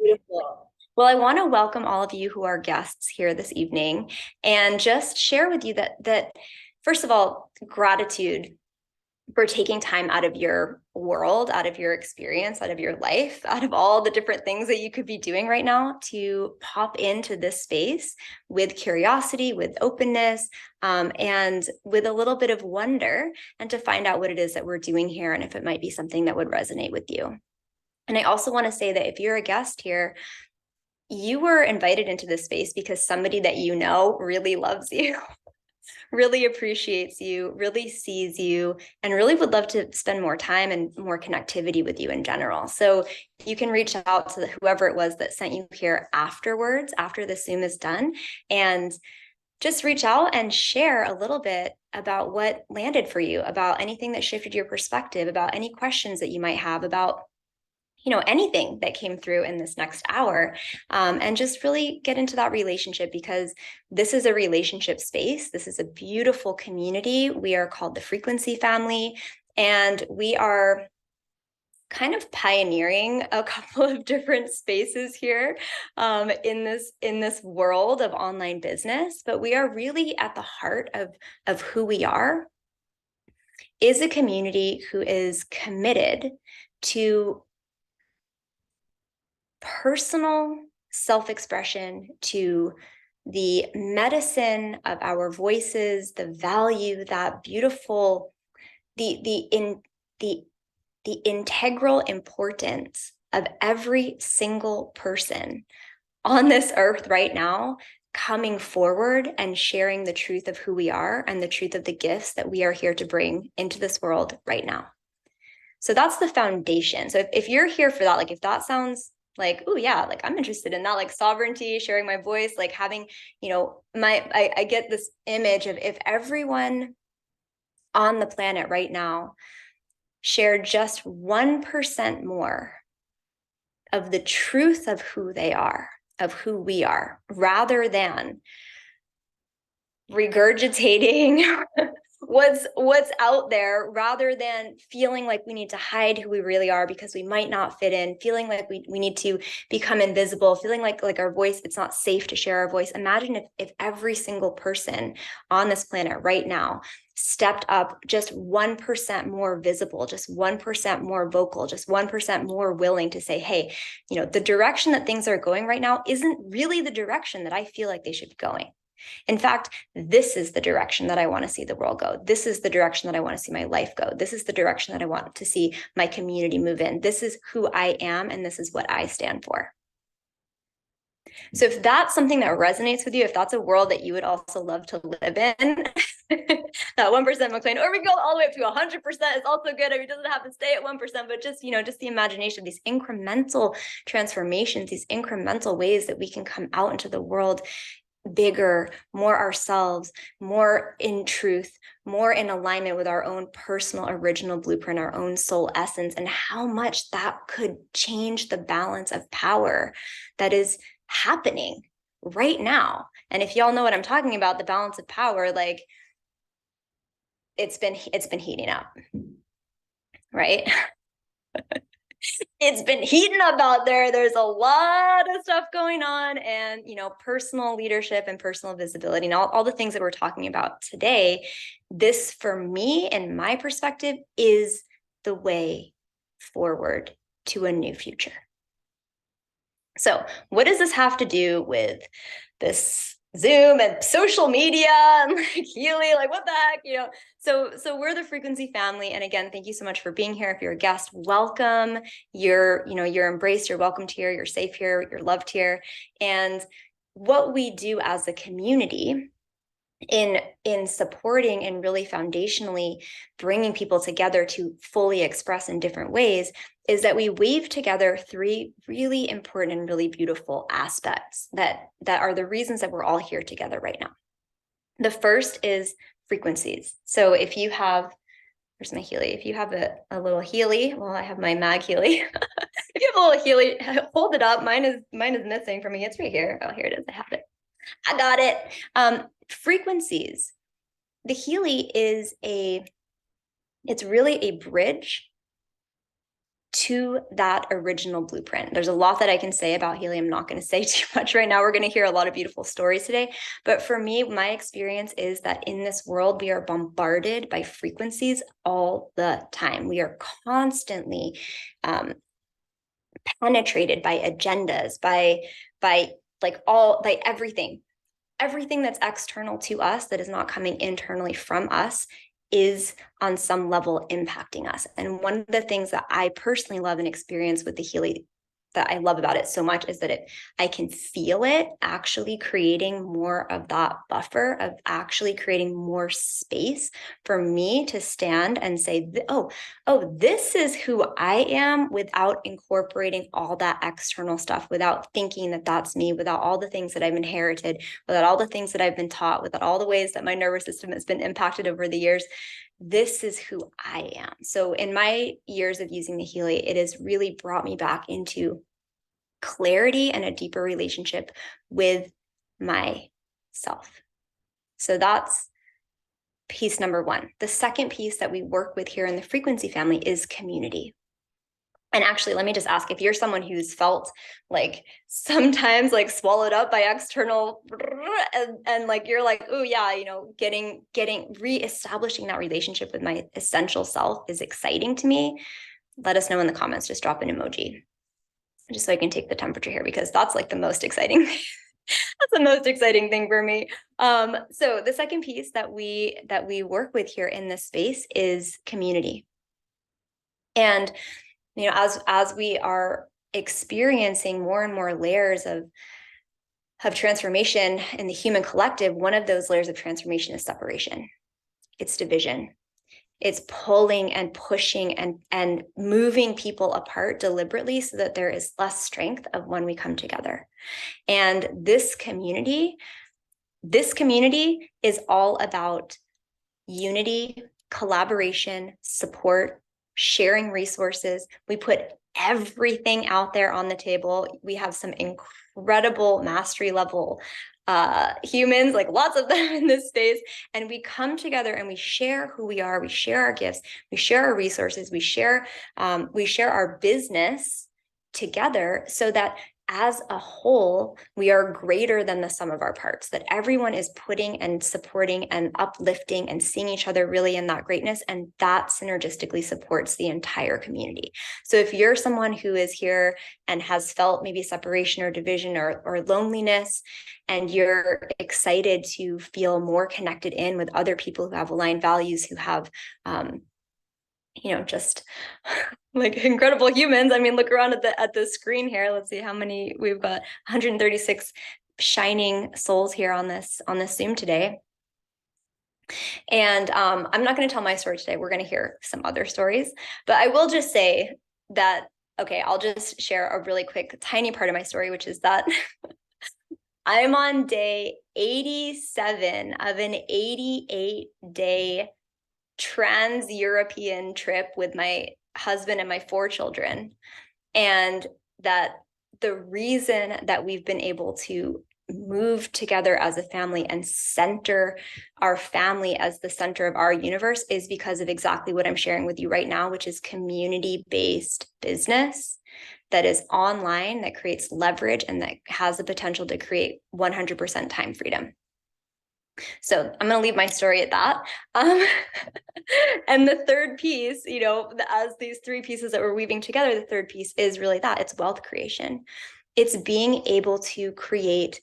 Beautiful. Well, I want to welcome all of you who are guests here this evening and just share with you that first of all, gratitude for taking time out of your world, out of your experience, out of your life, out of all the different things that you could be doing right now to pop into this space with curiosity, with openness, and with a little bit of wonder, and to find out what it is that we're doing here and if it might be something that would resonate with you. And I also want to say that if you're a guest here, you were invited into this space because somebody that you know really loves you, really appreciates you, really sees you, and really would love to spend more time and more connectivity with you in general. So you can reach out to whoever it was that sent you here afterwards, after the Zoom is done, and just reach out and share a little bit about what landed for you, about anything that shifted your perspective, about any questions that you might have about anything that came through in this next hour, and just really get into that relationship, because this is a relationship space. This is a beautiful community. We are called the Frequency Family, and we are kind of pioneering a couple of different spaces here in this world of online business. But we are really at the heart of who we are is a community who is committed to personal self-expression, to the medicine of our voices, the value, that beautiful, the integral importance of every single person on this earth right now coming forward and sharing the truth of who we are and the truth of the gifts that we are here to bring into this world right now. So that's the foundation. So if you're here for that, like if that sounds like, oh yeah, like I'm interested in that, like sovereignty, sharing my voice, like having, I get this image of if everyone on the planet right now shared just 1% more of the truth of who they are, of who we are, rather than regurgitating what's out there, rather than feeling like we need to hide who we really are because we might not fit in, feeling like we need to become invisible, feeling like our voice, it's not safe to share our voice. Imagine if every single person on this planet right now stepped up just 1% more visible, just 1% more vocal, just 1% more willing to say, hey, the direction that things are going right now isn't really the direction that I feel like they should be going. In fact, this is the direction that I want to see the world go. This is the direction that I want to see my life go. This is the direction that I want to see my community move in. This is who I am, and this is what I stand for. So if that's something that resonates with you, if that's a world that you would also love to live in, that 1% McLean, or we go all the way up to 100% is also good. I mean, it doesn't have to stay at 1%, but just the imagination, these incremental transformations, these incremental ways that we can come out into the world bigger, more ourselves, more in truth, more in alignment with our own personal original blueprint, our own soul essence, and how much that could change the balance of power that is happening right now. And if y'all know what I'm talking about, the balance of power, like it's been heating up, right? It's been heating up out there. There's a lot of stuff going on, and personal leadership and personal visibility and all the things that we're talking about today. This, for me and my perspective, is the way forward to a new future. So what does this have to do with this Zoom and social media and like Healy, like what the heck, So we're the Frequency Family. And again, thank you so much for being here. If you're a guest, welcome. You're embraced, you're welcomed here, you're safe here, you're loved here. And what we do as a community in supporting and really foundationally bringing people together to fully express in different ways is that we weave together three really important and really beautiful aspects that are the reasons that we're all here together right now. The first is frequencies. So if you have, where's my Healy? If you have a little Healy, well, I have my Mag Healy. If you have a little Healy, hold it up. Mine is missing from me. It's right here. Oh, here it is. I have it. I got it. Frequencies. The Healy is it's really a bridge to that original blueprint. There's a lot that I can say about Healy. I'm not going to say too much right now. We're going to hear a lot of beautiful stories today. But for me, my experience is that in this world, we are bombarded by frequencies all the time. We are constantly penetrated by agendas, by everything that's external to us that is not coming internally from us is on some level impacting us. And one of the things that I personally love and experience with the Healy that I love about it so much is that I can feel it actually creating more of that buffer, of actually creating more space for me to stand and say, oh, this is who I am, without incorporating all that external stuff, without thinking that that's me, without all the things that I've inherited, without all the things that I've been taught, without all the ways that my nervous system has been impacted over the years. This is who I am. So in my years of using the Healy, it has really brought me back into clarity and a deeper relationship with myself. So that's piece number one. The second piece that we work with here in the frequency family is community. And actually, let me just ask, if you're someone who's felt like sometimes like swallowed up by external and like you're like, oh yeah, getting reestablishing that relationship with my essential self is exciting to me, let us know in the comments. Just drop an emoji, just so I can take the temperature here, because that's like the most exciting that's the most exciting thing for me. So the second piece that we work with here in this space is community. And as we are experiencing more and more layers of transformation in the human collective, one of those layers of transformation is separation. It's division. It's pulling and pushing and moving people apart deliberately so that there is less strength of when we come together. And this community is all about unity, collaboration, support, sharing resources. We put everything out there on the table. We have some incredible mastery level humans, like lots of them in this space. And we come together and we share who we are. We share our gifts. We share our resources. We share our business together, so that as a whole, we are greater than the sum of our parts, that everyone is putting and supporting and uplifting and seeing each other really in that greatness. And that synergistically supports the entire community. So if you're someone who is here and has felt maybe separation or division or loneliness, and you're excited to feel more connected in with other people who have aligned values, who have, just like incredible humans. I mean, look around at the screen here. Let's see how many we've got. 136 shining souls here on this Zoom today. And I'm not going to tell my story today. We're going to hear some other stories, but I will just say that, okay, I'll just share a really quick, tiny part of my story, which is that I'm on day 87 of an 88-day trans-European trip with my husband and my 4 children. And that the reason that we've been able to move together as a family and center our family as the center of our universe is because of exactly what I'm sharing with you right now, which is community-based business that is online, that creates leverage, and that has the potential to create 100% time freedom. So I'm going to leave my story at that. And the third piece, as these 3 pieces that we're weaving together, the third piece is really that it's wealth creation. It's being able to create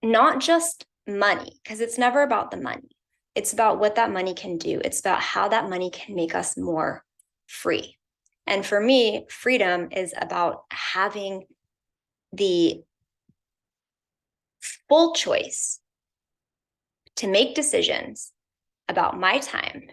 not just money, because it's never about the money. It's about what that money can do. It's about how that money can make us more free. And for me, freedom is about having the full choice to make decisions about my time,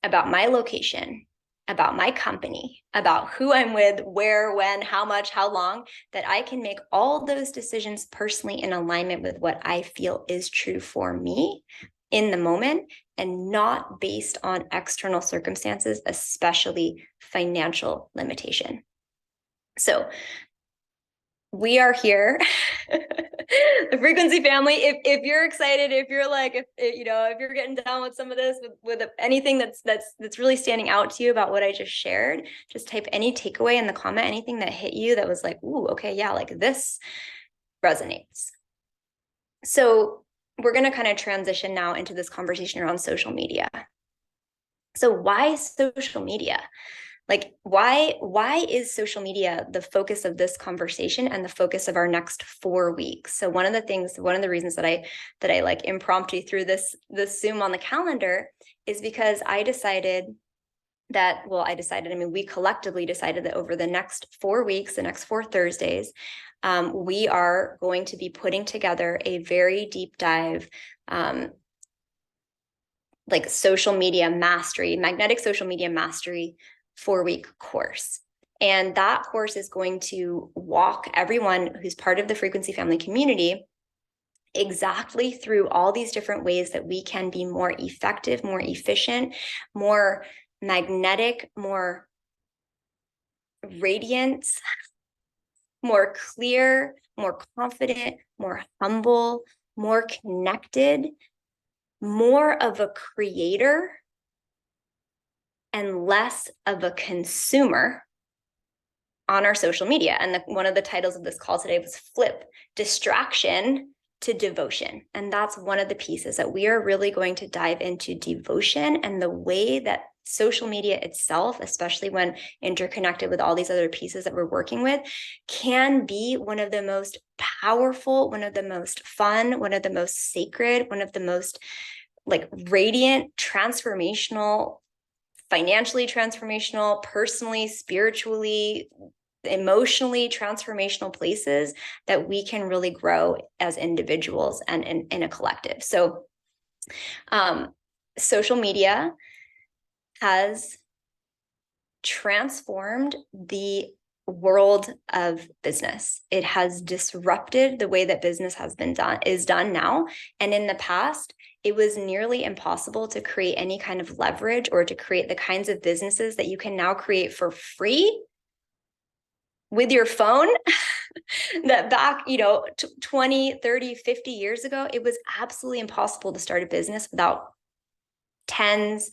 about my location, about my company, about who I'm with, where, when, how much, how long, that I can make all those decisions personally in alignment with what I feel is true for me in the moment, and not based on external circumstances, especially financial limitation. So we are here. The Frequency family, if you're excited, if you're like, if you're getting down with some of this, with anything that's really standing out to you about what I just shared, just type any takeaway in the comment, anything that hit you that was like, ooh, okay, yeah, like this resonates. So we're going to kind of transition now into this conversation around social media. So why social media? Like, why is social media the focus of this conversation and the focus of our next 4 weeks? So one of the reasons that I like impromptu threw this Zoom on the calendar is because I mean, we collectively decided that over the next 4 weeks, the next 4 Thursdays, we are going to be putting together a very deep dive, like social media mastery, magnetic social media mastery 4-week course. And that course is going to walk everyone who's part of the Frequency Family community exactly through all these different ways that we can be more effective, more efficient, more magnetic, more radiant, more clear, more confident, more humble, more connected, more of a creator, and less of a consumer on our social media. And one of the titles of this call today was Flip Distraction to Devotion. And that's one of the pieces that we are really going to dive into, devotion and the way that social media itself, especially when interconnected with all these other pieces that we're working with, can be one of the most powerful, one of the most fun, one of the most sacred, one of the most like radiant, transformational, financially transformational, personally, spiritually, emotionally transformational places that we can really grow as individuals and in a collective. So social media has transformed the world of business. It has disrupted the way that business is done now. And in the past, it was nearly impossible to create any kind of leverage or to create the kinds of businesses that you can now create for free with your phone. That back, 20, 30, 50 years ago, it was absolutely impossible to start a business without tens,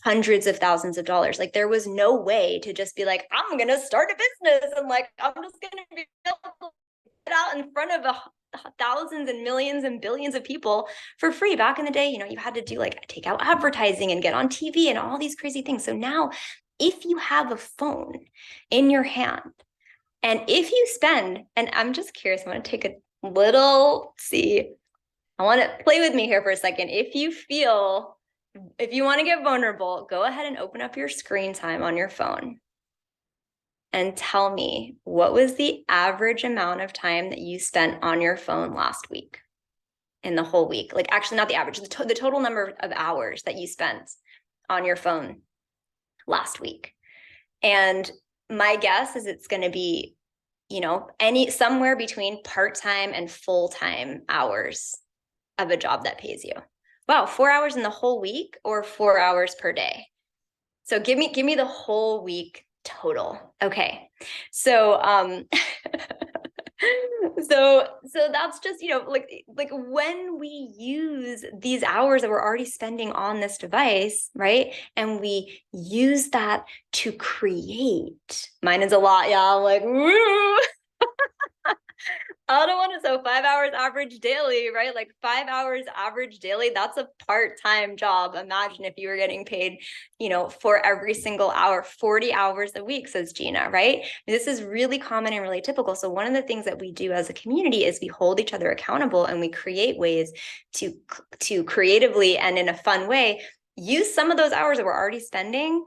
hundreds of thousands of dollars. Like there was no way to just be like, I'm going to start a business and like, I'm just going to be able to get out in front of thousands and millions and billions of people for free. Back in the day, you had to do like take out advertising and get on TV and all these crazy things. So now if you have a phone in your hand and if you spend, and I'm just curious, I want to take a little, I want to play with me here for a second. If you want to get vulnerable, go ahead and open up your screen time on your phone and tell me what was the average amount of time that you spent on your phone last week, in the whole week. Like actually not the average, the total number of hours that you spent on your phone last week. And my guess is it's going to be, somewhere between part-time and full-time hours of a job that pays you. Wow, 4 hours in the whole week or 4 hours per day? So give me the whole week total. Okay. So so that's just, like when we use these hours that we're already spending on this device, right? And we use that to create. Mine is a lot, y'all. I'm like, woo. I don't want to, so 5 hours average daily, right? Like 5 hours average daily, that's a part-time job. Imagine if you were getting paid, for every single hour, 40 hours a week, says Gina, right? This is really common and really typical. So one of the things that we do as a community is we hold each other accountable and we create ways to creatively and in a fun way, use some of those hours that we're already spending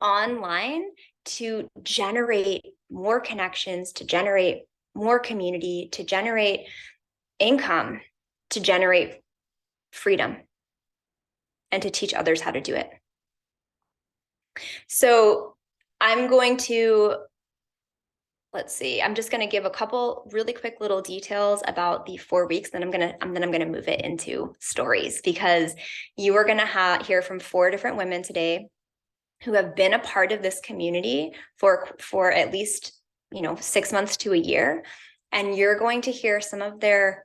online to generate more connections, to generate more community, to generate income, to generate freedom, and to teach others how to do it. So I'm going to, I'm just going to give a couple really quick little details about the 4 weeks. Then I'm going to move it into stories, because you are going to hear from 4 different women today who have been a part of this community for at least 6 months to a year, and you're going to hear some of their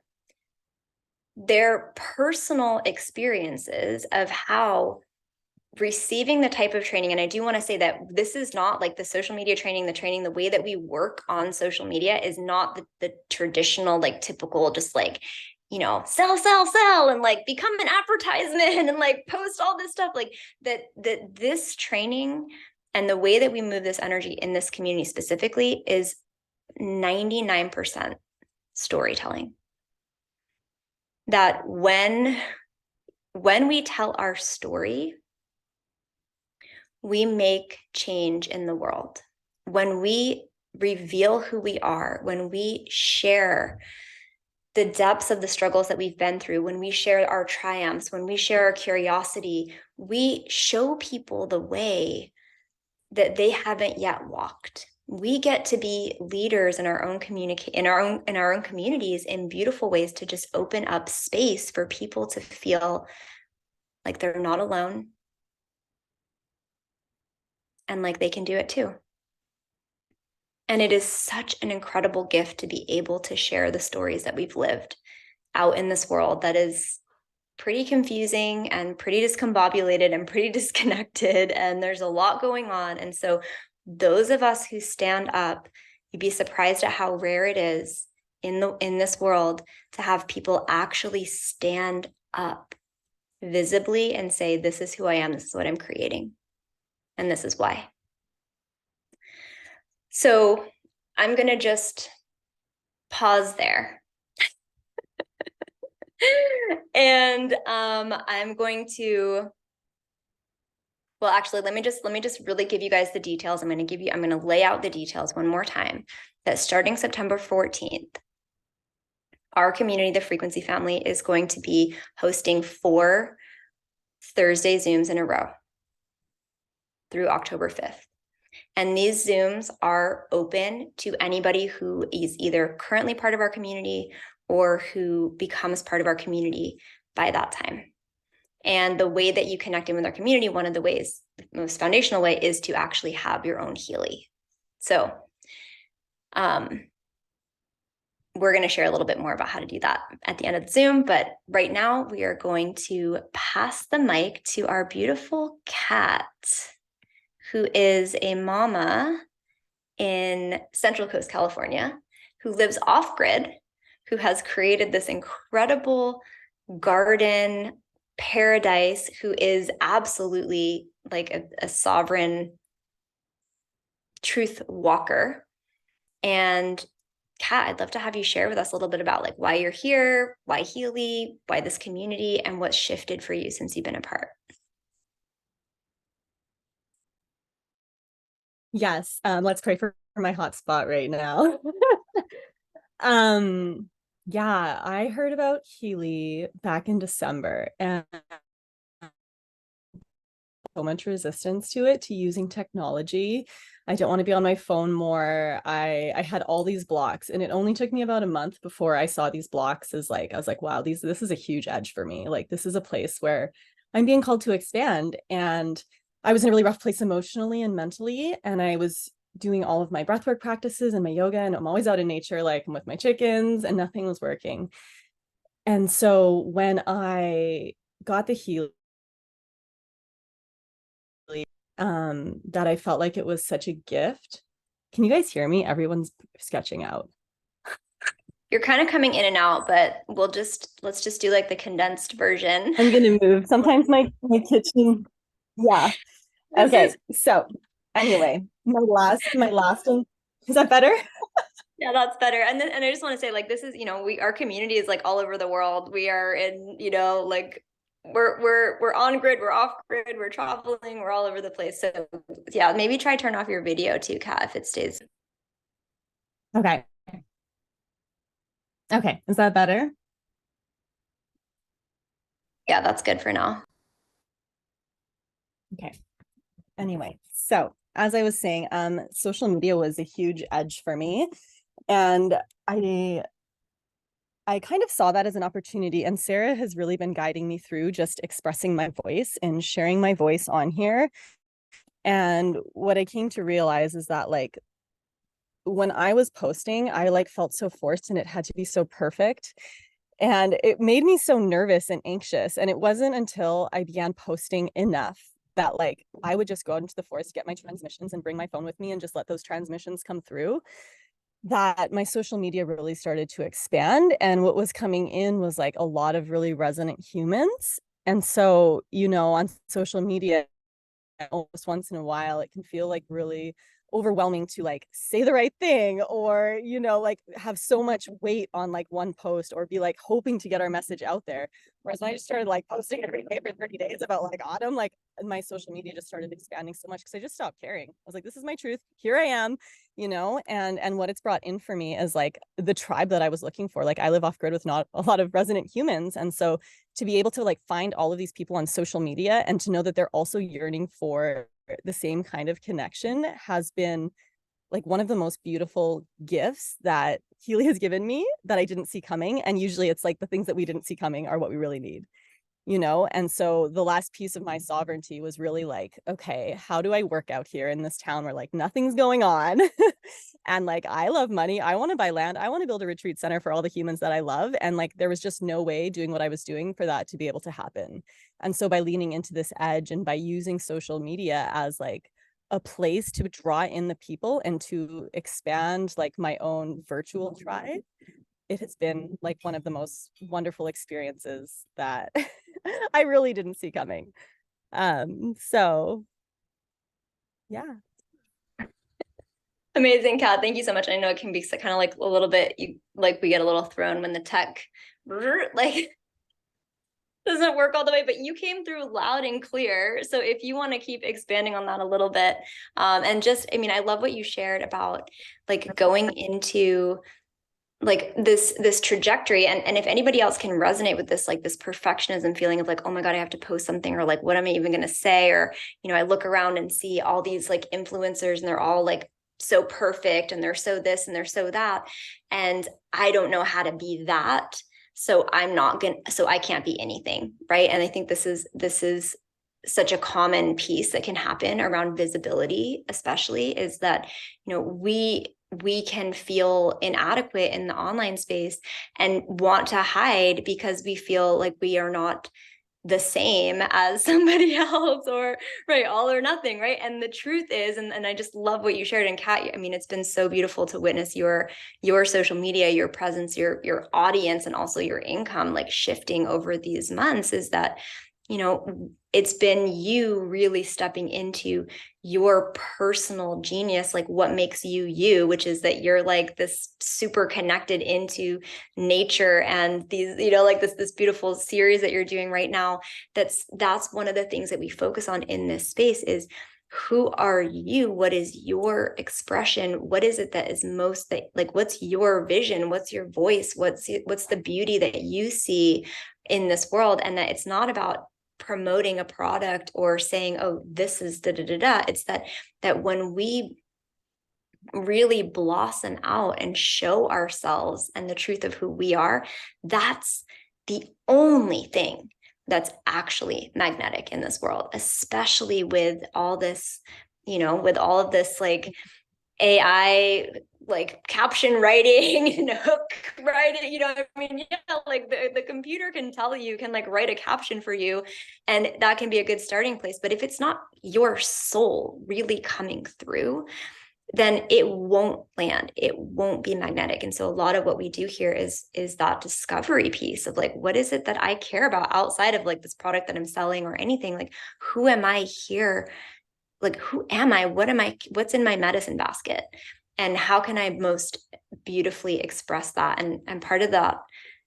personal experiences of how receiving the type of training. And I do want to say that this is not like the social media training, the way that we work on social media is not the traditional, like typical, just like, sell, and like become an advertisement and like post all this stuff, like that this training and the way that we move this energy in this community specifically is 99% storytelling. That when we tell our story, we make change in the world. When we reveal who we are, when we share the depths of the struggles that we've been through, when we share our triumphs, when we share our curiosity, we show people the way that they haven't yet walked. We get to be leaders in our own communities in beautiful ways to just open up space for people to feel like they're not alone and like they can do it too. And it is such an incredible gift to be able to share the stories that we've lived out in this world that is pretty confusing and pretty discombobulated and pretty disconnected. And there's a lot going on. And so those of us who stand up, you'd be surprised at how rare it is in this world to have people actually stand up visibly and say, this is who I am, this is what I'm creating, and this is why. So I'm going to just pause there. And I'm going to, well, actually, let me just really give you guys the details. I'm going to lay out the details one more time, that starting September 14th, our community, the Frequency Family, is going to be hosting 4 Thursday Zooms in a row through October 5th. And these Zooms are open to anybody who is either currently part of our community or who becomes part of our community by that time. And the way that you connect in with our community, one of the ways, the most foundational way, is to actually have your own Healy. So we're going to share a little bit more about how to do that at the end of the Zoom. But right now we are going to pass the mic to our beautiful Kat, who is a mama in Central Coast, California, who lives off grid, who has created this incredible garden paradise, who is absolutely like a sovereign truth walker. And Kat, I'd love to have you share with us a little bit about like why you're here, why Healy, why this community, and what's shifted for you since you've been a part. Yes, let's pray for my hotspot right now. Yeah, I heard about Healy back in December, and so much resistance to it, to using technology. I don't want to be on my phone more. I had all these blocks, and it only took me about a month before I saw these blocks as like, I was like, wow, this is a huge edge for me. Like, this is a place where I'm being called to expand. And I was in a really rough place emotionally and mentally, and I was doing all of my breathwork practices and my yoga, and I'm always out in nature, like I'm with my chickens, and nothing was working. And so when I got the Healy, that I felt like it was such a gift. Can you guys hear me? Everyone's sketching out. You're kind of coming in and out, but let's just do like the condensed version. I'm gonna move. Sometimes my kitchen. Yeah. Okay. So anyway, my last is that better? Yeah, that's better. And I just want to say, like, this is, our community is like all over the world. We are in, like we're on grid, we're off grid, we're traveling, we're all over the place. So yeah, maybe try turn off your video too, Kat, if it stays. Okay. Okay. Is that better? Yeah, that's good for now. Okay. Anyway, so as I was saying, social media was a huge edge for me. And I kind of saw that as an opportunity, and Sarah has really been guiding me through just expressing my voice and sharing my voice on here. And what I came to realize is that, like, when I was posting, I like felt so forced and it had to be so perfect. And it made me so nervous and anxious. And it wasn't until I began posting enough that like I would just go out into the forest, get my transmissions and bring my phone with me and just let those transmissions come through, that my social media really started to expand. And what was coming in was like a lot of really resonant humans. And so, you know, on social media, almost once in a while it can feel like really overwhelming to like say the right thing, or you know, like have so much weight on like one post, or be like hoping to get our message out there. Whereas when I just started like posting every day for 30 days about like autumn, like my social media just started expanding so much because I just stopped caring. I was like, this is my truth, here I am, you know. And what it's brought in for me is like the tribe that I was looking for. Like I live off grid with not a lot of resonant humans, and so to be able to like find all of these people on social media and to know that they're also yearning for the same kind of connection has been like one of the most beautiful gifts that Healy has given me that I didn't see coming. And usually it's like the things that we didn't see coming are what we really need, you know? And so the last piece of my sovereignty was really like, okay, how do I work out here in this town where like nothing's going on? And like, I love money. I want to buy land. I want to build a retreat center for all the humans that I love. And like, there was just no way doing what I was doing for that to be able to happen. And so by leaning into this edge and by using social media as like a place to draw in the people and to expand like my own virtual tribe, it has been like one of the most wonderful experiences that I really didn't see coming. So yeah. Amazing, Kat. Thank you so much. I know it can be kind of like a little bit, you like we get a little thrown when the tech like doesn't work all the way, but you came through loud and clear. So if you want to keep expanding on that a little bit, and just, I mean, I love what you shared about like going into like this trajectory, and if anybody else can resonate with this, like this perfectionism feeling of like, oh my God, I have to post something, or like what am I even going to say, or you know, I look around and see all these like influencers and they're all like so perfect and they're so this and they're so that, and I don't know how to be that, so I'm not gonna, so I can't be anything, right? And I think this is such a common piece that can happen around visibility, especially, is that you know we can feel inadequate in the online space and want to hide because we feel like we are not the same as somebody else, or right, all or nothing, right? And the truth is, and I just love what you shared. And Kat, I mean, it's been so beautiful to witness your social media, your presence, your audience, and also your income like shifting over these months, is that you know it's been you really stepping into your personal genius, like what makes you you, which is that you're like this super connected into nature, and these, you know, like this beautiful series that you're doing right now. That's one of the things that we focus on in this space is, who are you? What is your expression? What is it that is most, that like, what's your vision? What's your voice? What's the beauty that you see in this world? And that it's not about promoting a product or saying, oh, this is da da da da. It's that when we really blossom out and show ourselves and the truth of who we are, that's the only thing that's actually magnetic in this world, especially with all this, you know, with all of this like AI, like caption writing and hook writing, you know what I mean? Yeah, like the computer can tell you, can like write a caption for you, and that can be a good starting place. But if it's not your soul really coming through, then it won't land, it won't be magnetic. And so a lot of what we do here is that discovery piece of like, what is it that I care about outside of like this product that I'm selling or anything? Like, who am I here? Like, who am I? What am I? What's in my medicine basket? And how can I most beautifully express that? And part of that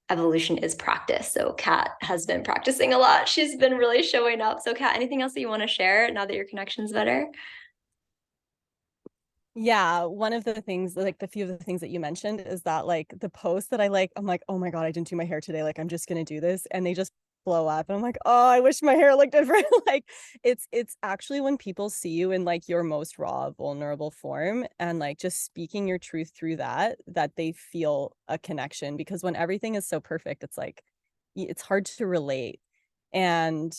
evolution is practice. So Kat has been practicing a lot. She's been really showing up. So Kat, anything else that you want to share now that your connection's better? Yeah, one of the things, like the few of the things that you mentioned, is that like the posts that I like, I'm like, oh my God, I didn't do my hair today. Like, I'm just gonna do this. And they just blow up. And I'm like, oh, I wish my hair looked different. Like it's actually when people see you in like your most raw, vulnerable form and like just speaking your truth through that, that they feel a connection. Because when everything is so perfect, it's like it's hard to relate. And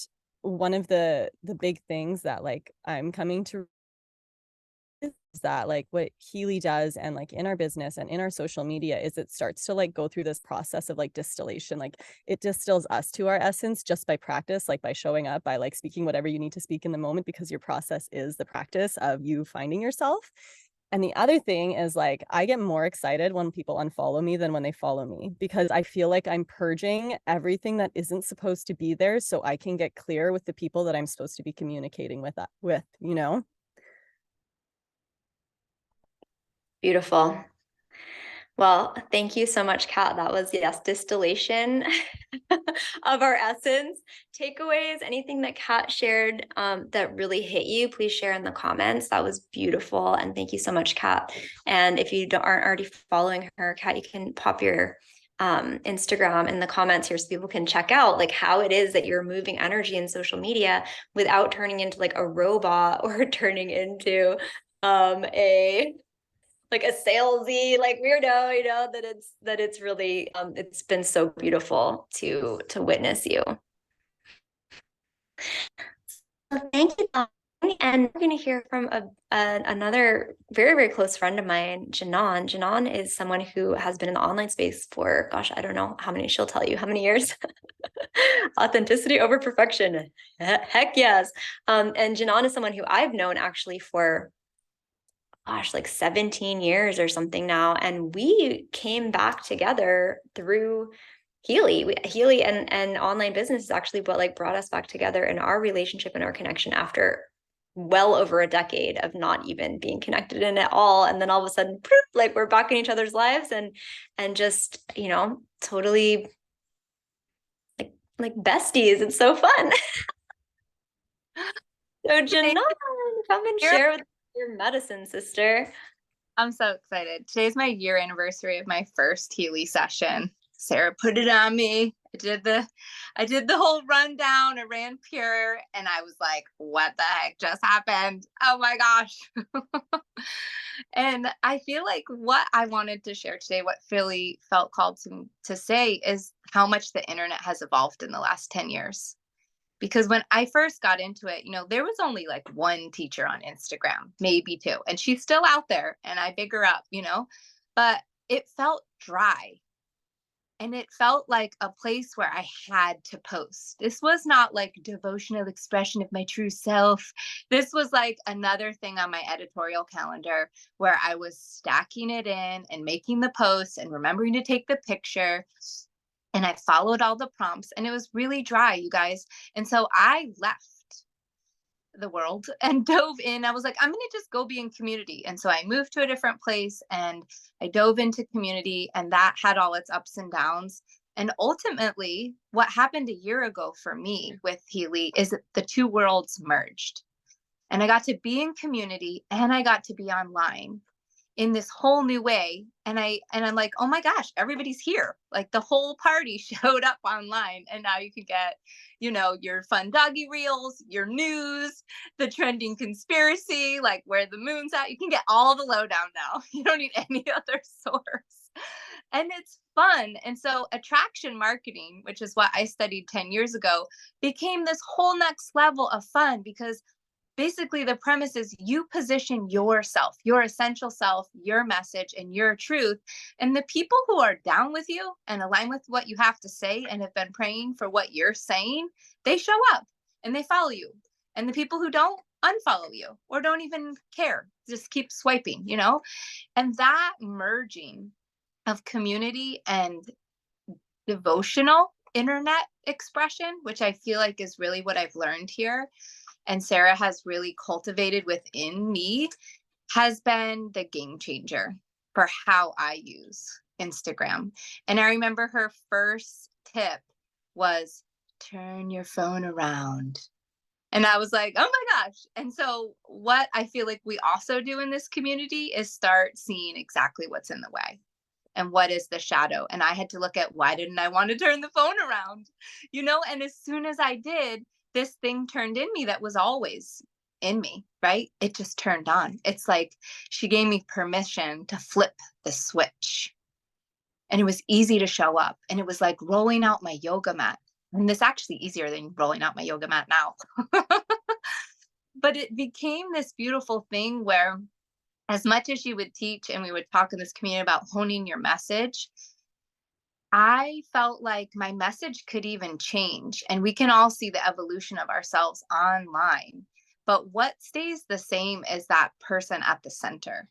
one of the big things that like I'm coming to that like what Healy does and like in our business and in our social media is it starts to like go through this process of like distillation. Like it distills us to our essence just by practice, like by showing up, by like speaking whatever you need to speak in the moment, because your process is the practice of you finding yourself. And the other thing is like I get more excited when people unfollow me than when they follow me, because I feel like I'm purging everything that isn't supposed to be there so I can get clear with the people that I'm supposed to be communicating with, you know? Beautiful. Well, thank you so much, Kat. That was, yes, distillation of our essence. Takeaways, anything that Kat shared that really hit you, please share in the comments. That was beautiful. And thank you so much, Kat. And if you aren't already following her, Kat, you can pop your Instagram in the comments here so people can check out like how it is that you're moving energy in social media without turning into like a robot or turning into a like a salesy like weirdo, you know, that it's really it's been so beautiful to witness you. So thank you, Bonnie. And we're going to hear from another very, very close friend of mine, Janan. Janan is someone who has been in the online space for, gosh, I don't know how many, she'll tell you how many years. Authenticity over perfection. Heck yes. And Janan is someone who I've known actually for, gosh, like 17 years or something now. And we came back together through Healy. Healy and online business is actually what like brought us back together in our relationship and our connection after well over a decade of not even being connected in at all. And then all of a sudden, like we're back in each other's lives and just, you know, totally like besties. It's so fun. So Janan, come and share with your medicine, sister. I'm so excited. Today's my year anniversary of my first Healy session. Sarah put it on me. I did the whole rundown. I ran Pure and I was like, what the heck just happened? Oh my gosh. And I feel like what I wanted to share today, what Philly felt called to say is how much the internet has evolved in the last 10 years. Because when I first got into it, you know, there was only like one teacher on Instagram, maybe two, and she's still out there and I big her up, you know, but it felt dry. And it felt like a place where I had to post. This was not like devotional expression of my true self. This was like another thing on my editorial calendar where I was stacking it in and making the posts and remembering to take the picture. And I followed all the prompts and it was really dry, you guys. And so I left the world and dove in. I was like, I'm going to just go be in community. And so I moved to a different place and I dove into community, and that had all its ups and downs. And ultimately, what happened a year ago for me with Healy is that the two worlds merged. And I got to be in community and I got to be online in this whole new way. And I'm like, oh my gosh, everybody's here. Like the whole party showed up online. And now you can get, you know, your fun doggy reels, your news, the trending conspiracy, like where the moon's at. You can get all the lowdown now. You don't need any other source. And it's fun. And so attraction marketing, which is what I studied 10 years ago, became this whole next level of fun, because basically the premise is you position yourself, your essential self, your message, and your truth. And the people who are down with you and align with what you have to say and have been praying for what you're saying, they show up and they follow you. And the people who don't, unfollow you or don't even care, just keep swiping, you know? And that merging of community and devotional internet expression, which I feel like is really what I've learned here, and Sarah has really cultivated within me, has been the game changer for how I use Instagram. And I remember her first tip was turn your phone around. And I was like, oh my gosh. And so what I feel like we also do in this community is start seeing exactly what's in the way and what is the shadow. And I had to look at, why didn't I want to turn the phone around? You know, and as soon as I did, this thing turned in me that was always in me, right? It just turned on. It's like she gave me permission to flip the switch. And it was easy to show up. And it was like rolling out my yoga mat. And this actually easier than rolling out my yoga mat now. But it became this beautiful thing where as much as you would teach and we would talk in this community about honing your message, I felt like my message could even change, and we can all see the evolution of ourselves online. But what stays the same is that person at the center.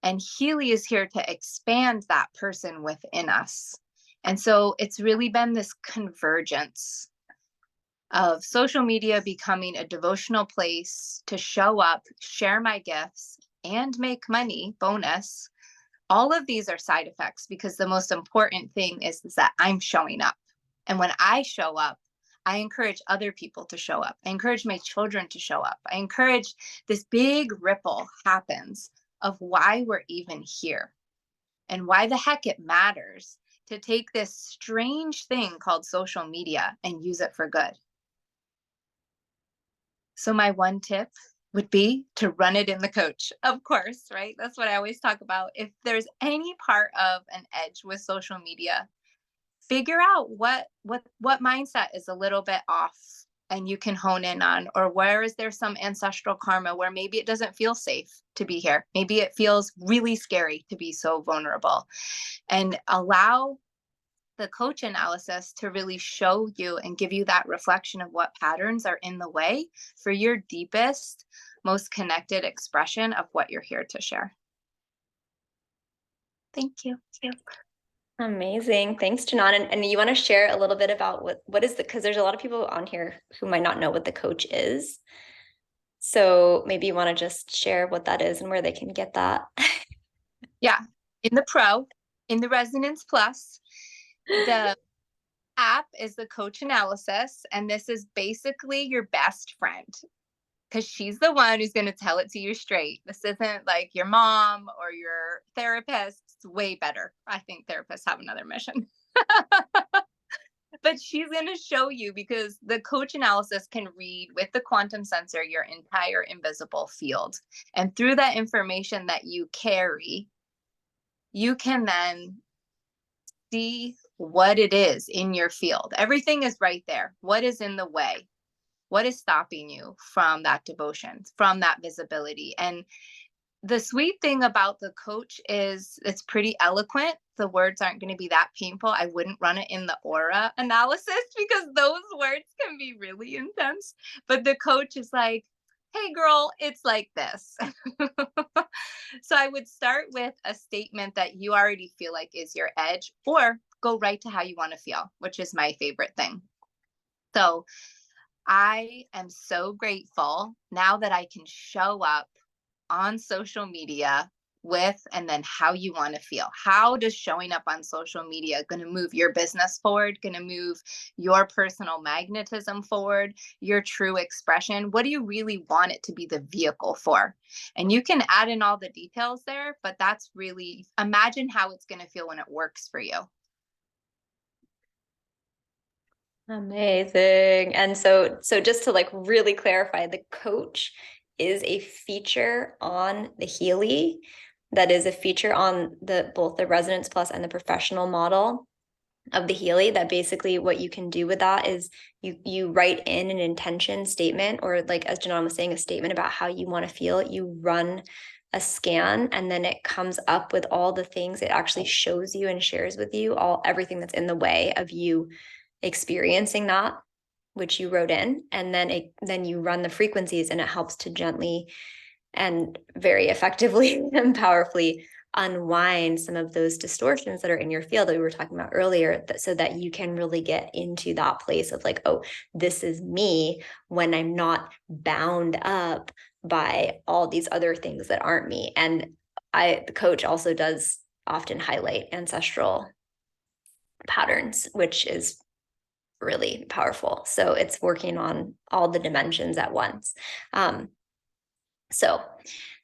And Healy is here to expand that person within us. And so it's really been this convergence of social media becoming a devotional place to show up, share my gifts, and make money, bonus. All of these are side effects, because the most important thing is that I'm showing up. And when I show up, I encourage other people to show up. I encourage my children to show up. I encourage this big ripple happens of why we're even here and why the heck it matters to take this strange thing called social media and use it for good. So my one tip would be to run it in the coach, of course, right? That's what I always talk about. If there's any part of an edge with social media, figure out what mindset is a little bit off and you can hone in on, or where is there some ancestral karma where maybe it doesn't feel safe to be here. Maybe it feels really scary to be so vulnerable, and allow the coach analysis to really show you and give you that reflection of what patterns are in the way for your deepest, most connected expression of what you're here to share. Thank you. Amazing. Thanks, Janan. And you want to share a little bit about what is because there's a lot of people on here who might not know what the coach is. So maybe you want to just share what that is and where they can get that. Yeah. In the Resonance Plus, the app is the coach analysis, and this is basically your best friend, because she's the one who's going to tell it to you straight. This isn't like your mom or your therapist. It's way better. I think therapists have another mission. But she's going to show you, because the coach analysis can read with the quantum sensor your entire invisible field. And through that information that you carry, you can then see what it is in your field. Everything is right there. What is in the way? What is stopping you from that devotion, from that visibility? And the sweet thing about the coach is it's pretty eloquent. The words aren't going to be that painful. I wouldn't run it in the aura analysis, because those words can be really intense. But the coach is like, hey girl, it's like this. So I would start with a statement that you already feel like is your edge, or go right to how you want to feel, which is my favorite thing. So I am so grateful now that I can show up on social media with, and then how you want to feel. How does showing up on social media going to move your business forward, going to move your personal magnetism forward, your true expression? What do you really want it to be the vehicle for? And you can add in all the details there, but that's really, imagine how it's going to feel when it works for you. Amazing. And so just to like really clarify, the coach is a feature on the Healy. That is a feature on both the Resonance Plus and the professional model of the Healy. That basically what you can do with that is you write in an intention statement, or like as Janan was saying, a statement about how you want to feel. You run a scan, and then it comes up with all the things. It actually shows you and shares with you everything that's in the way of you experiencing that, which you wrote in, and then you run the frequencies, and it helps to gently and very effectively and powerfully unwind some of those distortions that are in your field that we were talking about earlier, so that you can really get into that place of like, oh, this is me when I'm not bound up by all these other things that aren't me. And the coach also does often highlight ancestral patterns, which is really powerful. So it's working on all the dimensions at once. So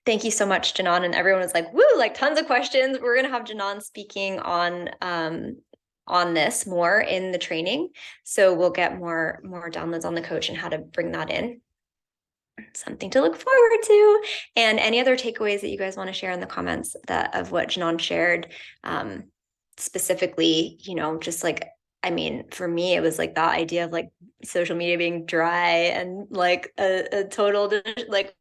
thank you so much, Janan. And everyone was like, woo, like tons of questions. We're going to have Janan speaking on this more in the training. So we'll get more downloads on the coach and how to bring that in. Something to look forward to. And any other takeaways that you guys want to share in the comments of what Janan shared, specifically, just like, I mean, for me, it was like that idea of like social media being dry and like a total, like,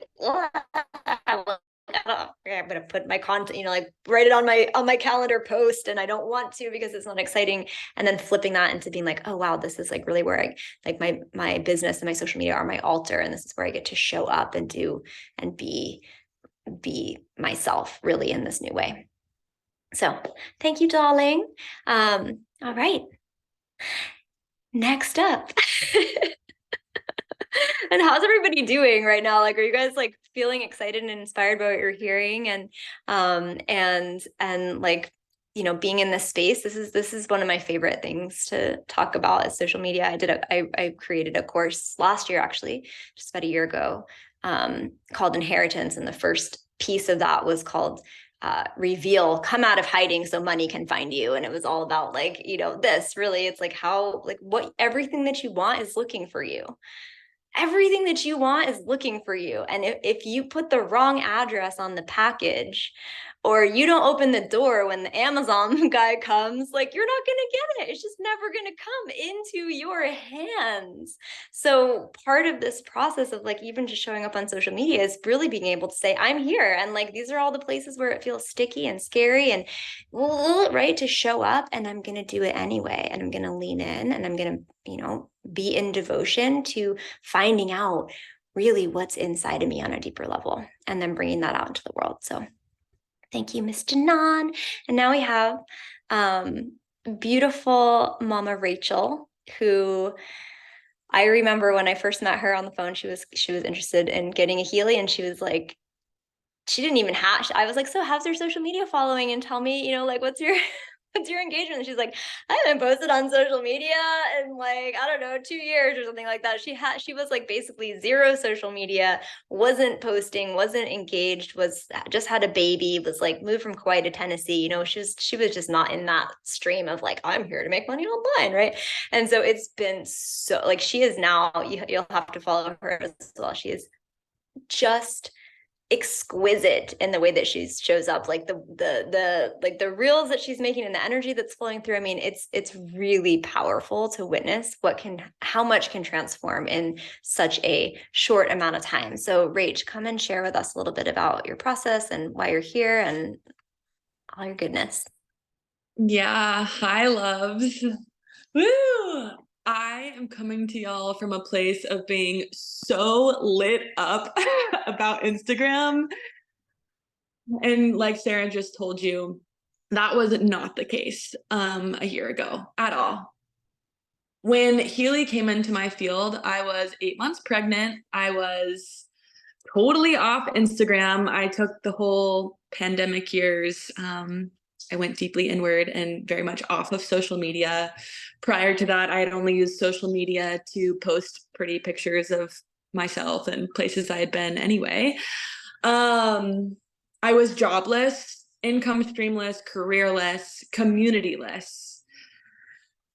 I'm gonna put my content, like write it on my calendar post, and I don't want to because it's not exciting. And then flipping that into being like, oh wow, this is like really where I like my business and my social media are my altar, and this is where I get to show up and do and be myself really in this new way. So thank you, darling. All right. Next up. And how's everybody doing right now? Like, are you guys like feeling excited and inspired by what you're hearing? And like, being in this space, this is one of my favorite things to talk about is social media. I created a course last year, actually, just about a year ago, called Inheritance. And the first piece of that was called reveal, come out of hiding so money can find you. And it was all about like, this really, it's like how, like what everything that you want is looking for you. Everything that you want is looking for you. And if you put the wrong address on the package, or you don't open the door when the Amazon guy comes, like you're not going to get it. It's just never going to come into your hands. So part of this process of like even just showing up on social media is really being able to say, I'm here. And like, these are all the places where it feels sticky and scary and right to show up. And I'm going to do it anyway. And I'm going to lean in and I'm going to, be in devotion to finding out really what's inside of me on a deeper level and then bringing that out into the world. So thank you, Miss Janan. And now we have beautiful Mama Rachel, who I remember when I first met her on the phone, she was interested in getting a Healy, and she was like, she didn't even I was like, so how's your social media following? And tell me, like, what's your engagement? And she's like, I haven't posted on social media in like, I don't know, 2 years or something like that. She was like basically zero social media, wasn't posting, wasn't engaged, was just had a baby, was like moved from Kauai to Tennessee. She was just not in that stream of like, I'm here to make money online, right? And so it's been so like, she is now, you'll have to follow her as well. She is just exquisite in the way that she shows up, like the reels that she's making and the energy that's flowing through. I mean, it's really powerful to witness how much can transform in such a short amount of time. So Rach, come and share with us a little bit about your process and why you're here and all your goodness. Yeah, hi loves. Woo! I am coming to y'all from a place of being so lit up about Instagram. And like Sarah just told you, that was not the case a year ago at all. When Healy came into my field, I was 8 months pregnant. I was totally off Instagram. I took the whole pandemic years. I went deeply inward and very much off of social media. Prior to that, I had only used social media to post pretty pictures of myself and places I had been anyway. I was jobless, income streamless, careerless, communityless.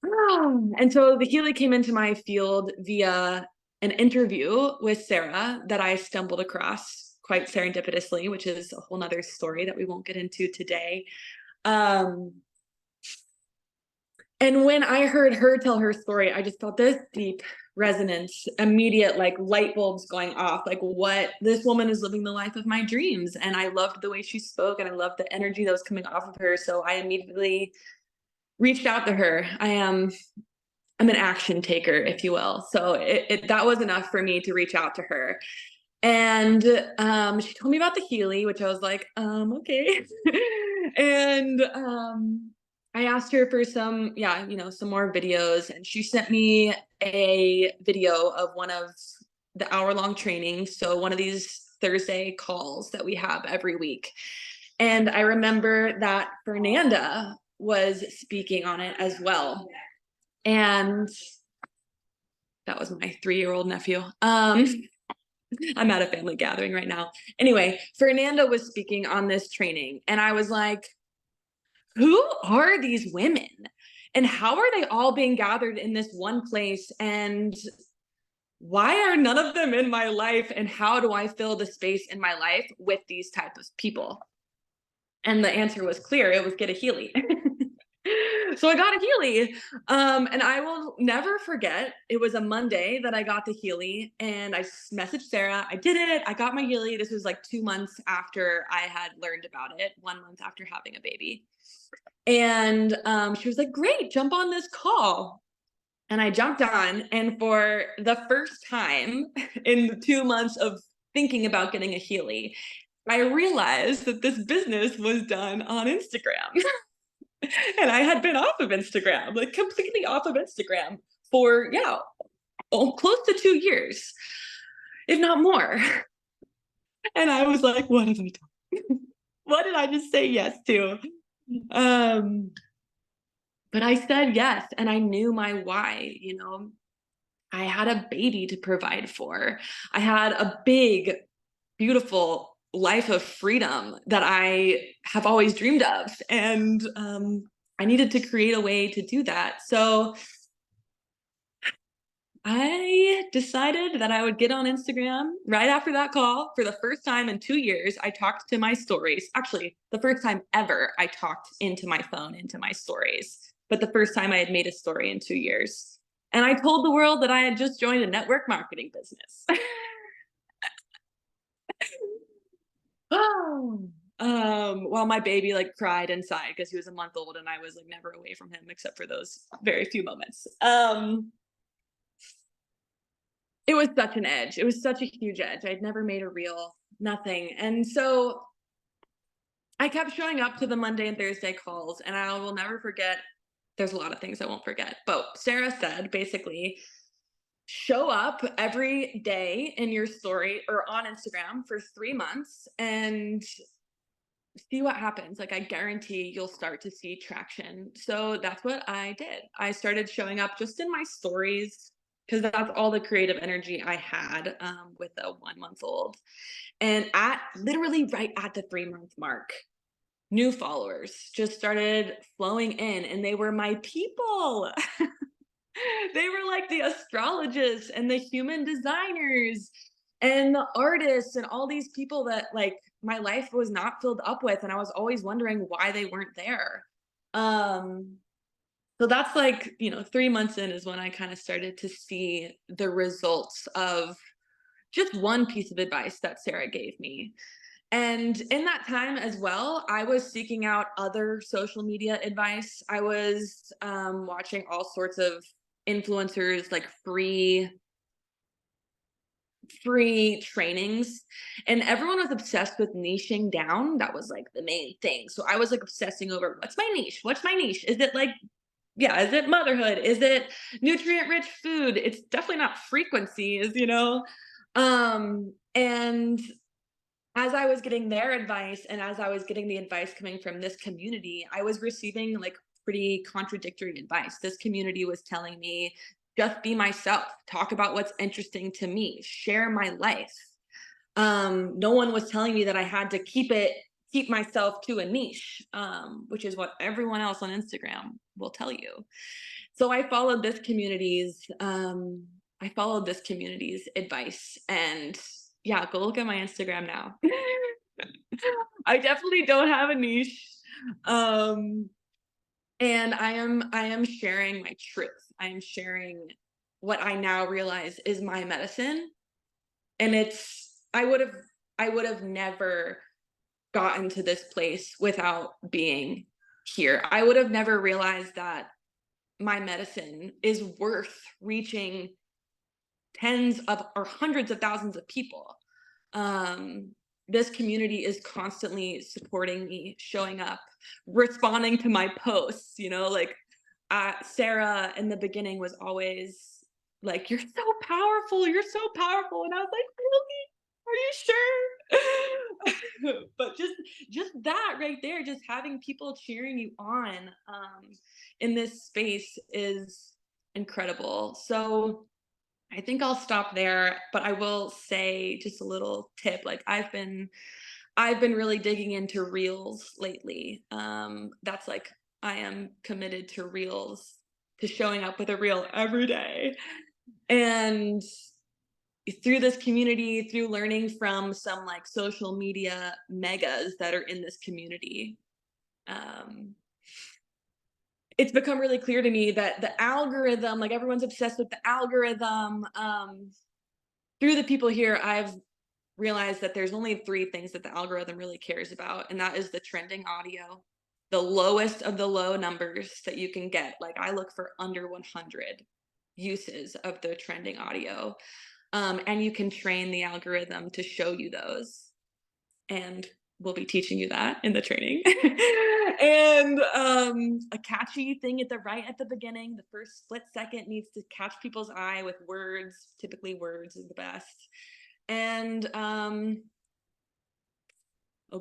And so the Healy came into my field via an interview with Sarah that I stumbled across quite serendipitously, which is a whole nother story that we won't get into today. And when I heard her tell her story, I just felt this deep resonance, immediate like light bulbs going off, like what, this woman is living the life of my dreams. And I loved the way she spoke and I loved the energy that was coming off of her. So I immediately reached out to her. I'm an action taker, if you will. So that was enough for me to reach out to her. And she told me about the Healy, which I was like, okay. And I asked her for some more videos, and she sent me a video of one of the hour-long trainings. So one of these Thursday calls that we have every week. And I remember that Fernanda was speaking on it as well. And that was my 3-year-old nephew. I'm at a family gathering right now. Anyway, Fernanda was speaking on this training, and I was like, who are these women? And how are they all being gathered in this one place? And why are none of them in my life? And how do I fill the space in my life with these type of people? And the answer was clear. It was get a Healy. So I got a Healy. And I will never forget, it was a Monday that I got the Healy, and I messaged Sarah. I did it. I got my Healy. This was like 2 months after I had learned about it, 1 month after having a baby. And she was like, great, jump on this call. And I jumped on, and for the first time in the 2 months of thinking about getting a Healy, I realized that this business was done on Instagram. And I had been off of Instagram, like completely off of Instagram for, yeah, close to 2 years, if not more. And I was like, what have I done? What did I just say yes to? But I said yes, and I knew my why, you know. I had a baby to provide for. I had a big, beautiful life of freedom that I have always dreamed of. And I needed to create a way to do that. So I decided that I would get on Instagram right after that call. For the first time in 2 years, I talked to my stories. Actually, the first time ever I talked into my phone, into my stories, but the first time I had made a story in 2 years. And I told the world that I had just joined a network marketing business. Oh, while my baby like cried inside because he was a month old and I was like never away from him except for those very few moments. It was such an edge. It was such a huge edge. I'd never made a reel, nothing. And so I kept showing up to the Monday and Thursday calls, and I will never forget. There's a lot of things I won't forget, but Sarah said basically, show up every day in your story or on Instagram for 3 months and see what happens. Like, I guarantee you'll start to see traction. So that's what I did. I started showing up just in my stories because that's all the creative energy I had with a 1 month old. And at literally right at the 3 month mark, new followers just started flowing in, and they were my people. They were like the astrologists and the human designers and the artists and all these people that like my life was not filled up with, and I was always wondering why they weren't there. So that's like, 3 months in is when I kind of started to see the results of just one piece of advice that Sarah gave me. And in that time as well, I was seeking out other social media advice. I was watching all sorts of influencers, like free trainings, and everyone was obsessed with niching down. That was like the main thing. So I was like obsessing over what's my niche? What's my niche? Is it like, yeah, is it motherhood? Is it nutrient rich food? It's definitely not frequencies, and as I was getting their advice and as I was getting the advice coming from this community, I was receiving like pretty contradictory advice. This community was telling me, just be myself, talk about what's interesting to me, share my life. No one was telling me that I had to keep myself to a niche, which is what everyone else on Instagram will tell you. So I followed this community's advice, and yeah, go look at my Instagram now. I definitely don't have a niche. And I am sharing my truth. I am sharing what I now realize is my medicine. And I would have never gotten to this place without being here. I would have never realized that my medicine is worth reaching tens of or hundreds of thousands of people. This community is constantly supporting me, showing up, responding to my posts, like Sarah in the beginning was always like, you're so powerful. You're so powerful. And I was like, really? Are you sure? But just that right there, just having people cheering you on in this space is incredible. So I think I'll stop there, but I will say just a little tip. Like I've been really digging into reels lately. That's like I am committed to reels, to showing up with a reel every day. And through this community, through learning from some like social media megas that are in this community, it's become really clear to me that the algorithm, like everyone's obsessed with the algorithm. Through the people here, I've realized that there's only 3 things that the algorithm really cares about, and that is the trending audio, the lowest of the low numbers that you can get. Like I look for under 100 uses of the trending audio. And you can train the algorithm to show you those. And we'll be teaching you that in the training. And a catchy thing at the beginning, the first split second needs to catch people's eye with words. Typically words is the best. And oh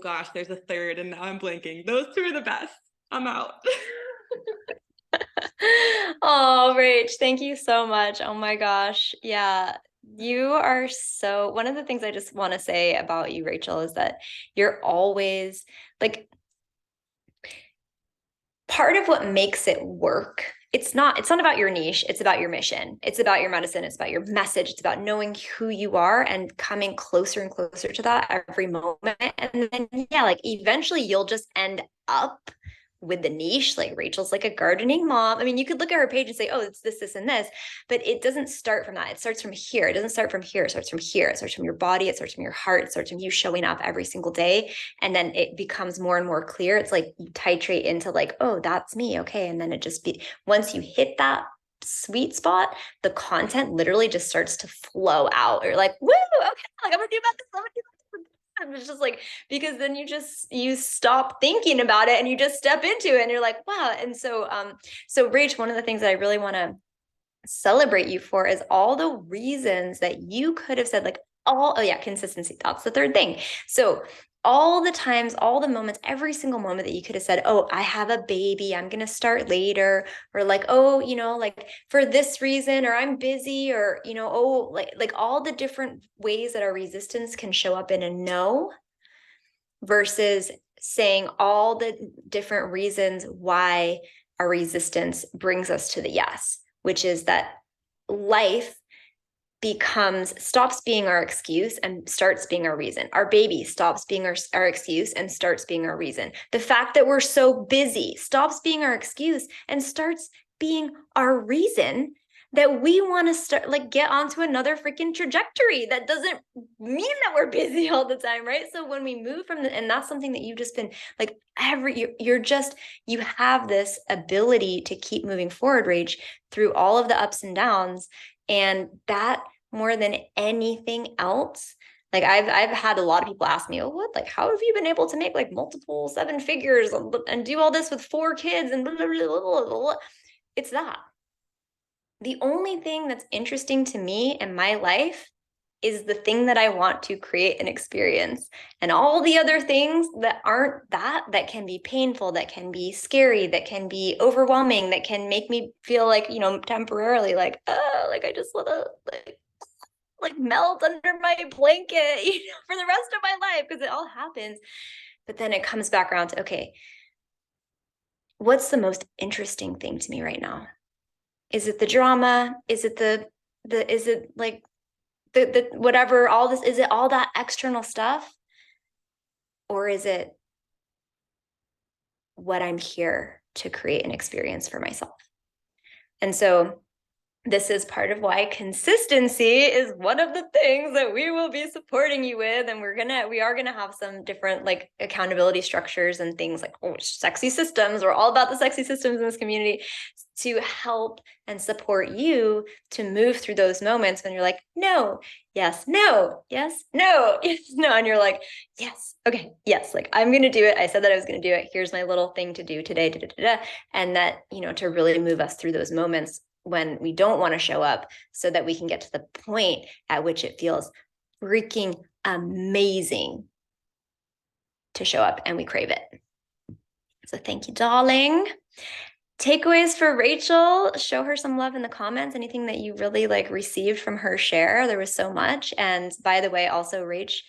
gosh, there's a third and now I'm blanking. Those 2 are the best. I'm out. Oh, Rach, thank you so much. Oh my gosh. Yeah. You are so, one of the things I just want to say about you, Rachel, is that you're always like, part of what makes it work. It's not about your niche. It's about your mission. It's about your medicine. It's about your message. It's about knowing who you are and coming closer and closer to that every moment. And then, yeah, like eventually you'll just end up with the niche. Like Rachel's like a gardening mom. I mean, you could look at her page and say, oh, it's this, and this, but it doesn't start from that. It starts from here. It doesn't start from here. It starts from here. It starts from your body. It starts from your heart. It starts from you showing up every single day. And then it becomes more and more clear. It's like you titrate into like, oh, that's me. Okay. And then it just once you hit that sweet spot, the content literally just starts to flow out. You're like, woo, okay, like I'm gonna do about this. I'm gonna do about this. It's just like, because then you stop thinking about it and you just step into it and you're like, wow. And so, so Rach, one of the things that I really want to celebrate you for is all the reasons that you could have said like, oh yeah, consistency. That's the third thing. So all the times, all the moments, every single moment that you could have said, oh, I have a baby, I'm going to start later, or like, oh, like for this reason, or I'm busy, or, oh, like all the different ways that our resistance can show up in a no versus saying all the different reasons why our resistance brings us to the yes, which is that life stops being our excuse and starts being our reason. Our baby stops being our excuse and starts being our reason. The fact that we're so busy stops being our excuse and starts being our reason that we want to start like get onto another freaking trajectory. That doesn't mean that we're busy all the time, right? So when we move from and that's something that you've just been like you have this ability to keep moving forward, Rach, through all of the ups and downs. And that more than anything else, like I've had a lot of people ask me, oh, how have you been able to make like multiple 7 figures and do all this with 4 kids and blah, blah, blah, blah, blah. It's that. The only thing that's interesting to me in my life is the thing that I want to create and experience. And all the other things that aren't that can be painful, that can be scary, that can be overwhelming, that can make me feel like, temporarily like, oh, like I just want to like melt under my blanket, for the rest of my life, because it all happens. But then it comes back around to, okay, what's the most interesting thing to me right now? Is it the drama? Is it is it like the whatever, all this, is it all that external stuff? Or is it what I'm here to create an experience for myself? And so this is part of why consistency is one of the things that we will be supporting you with. And we are gonna have some different like accountability structures and things like, oh, sexy systems. We're all about the sexy systems in this community to help and support you to move through those moments when you're like, no, yes, no, yes, no, yes, no. And you're like, yes, okay, yes, like I'm going to do it. I said that I was going to do it. Here's my little thing to do today. Da, da, da, da. And that, to really move us through those moments when we don't want to show up, so that we can get to the point at which it feels freaking amazing to show up and we crave it. So thank you, darling. Takeaways for Rachel: show her some love in the comments. Anything that you really like received from her share. There was so much. And by the way, also Rach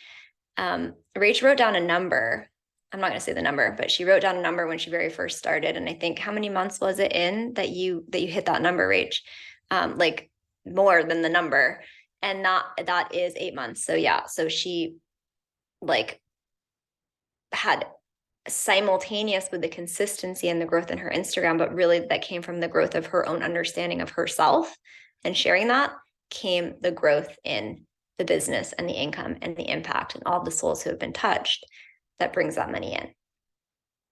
wrote down a number. I'm not going to say the number, but she wrote down a number when she very first started. And I think, how many months was it in that you hit that number, Rach? Like more than the number. And that is 8 months. So yeah. So she like had simultaneous with the consistency and the growth in her Instagram, but really that came from the growth of her own understanding of herself, and sharing that came the growth in the business and the income and the impact and all the souls who have been touched that brings that money in.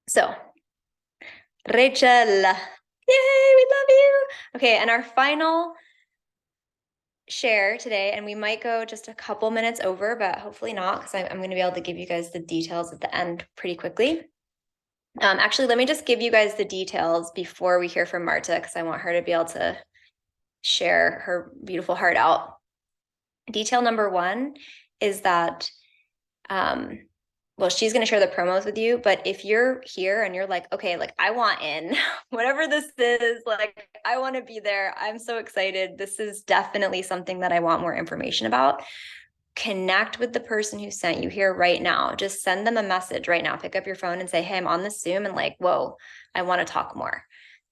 So, Rachel, yay, we love you. Okay, and our final share today, and we might go just a couple minutes over, but hopefully not, because I'm going to be able to give you guys the details at the end pretty quickly. Actually, let me just give you guys the details before we hear from Marta, because I want her to be able to share her beautiful heart out. Detail number one is that, well, she's going to share the promos with you, but if you're here and you're like, okay, like I want in, whatever this is, like I want to be there. I'm so excited. This is definitely something that I want more information about. Connect with the person who sent you here right now. Just send them a message right now. Pick up your phone and say, hey, I'm on this Zoom and like, whoa, I want to talk more.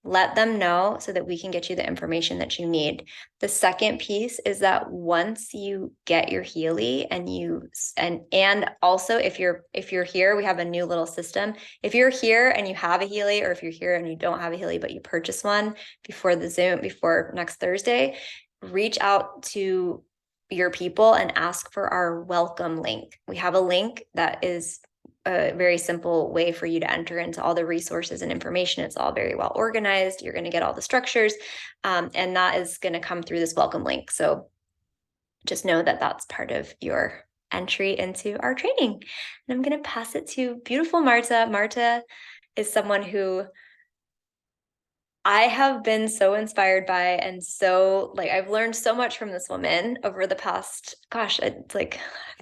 Let them know so that we can get you the information that you need. The second piece is that once you get your Healy and also if you're here, we have a new little system. If you're here and you have a Healy, or if you're here and you don't have a Healy, but you purchase one before the Zoom, before next Thursday, reach out to your people and ask for our welcome link. We have a link that is a very simple way for you to enter into all the resources and information. It's all very well organized. You're going to get all the structures, and that is going to come through this welcome link. So just know that that's part of your entry into our training. And I'm going to pass it to beautiful Marta. Marta is someone who I have been so inspired by, and so like I've learned so much from this woman over the past, gosh, it's like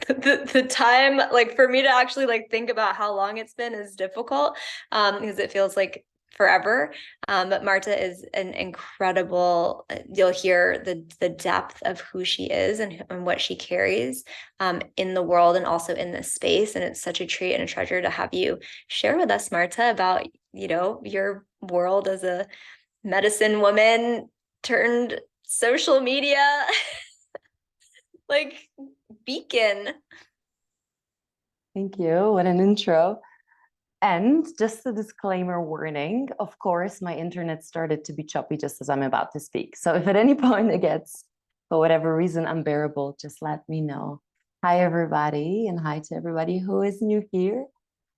the time, like for me to actually like think about how long it's been is difficult, because it feels like forever. But Marta is an incredible, you'll hear the depth of who she is and what she carries in the world and also in this space. And it's such a treat and a treasure to have you share with us, Marta, about, you know, your world as a medicine woman turned social media like beacon. Thank you. What an intro. And just a disclaimer warning, of course, my internet started to be choppy just as I'm about to speak. So if at any point it gets, for whatever reason, unbearable, just let me know. Hi, everybody, and hi to everybody who is new here.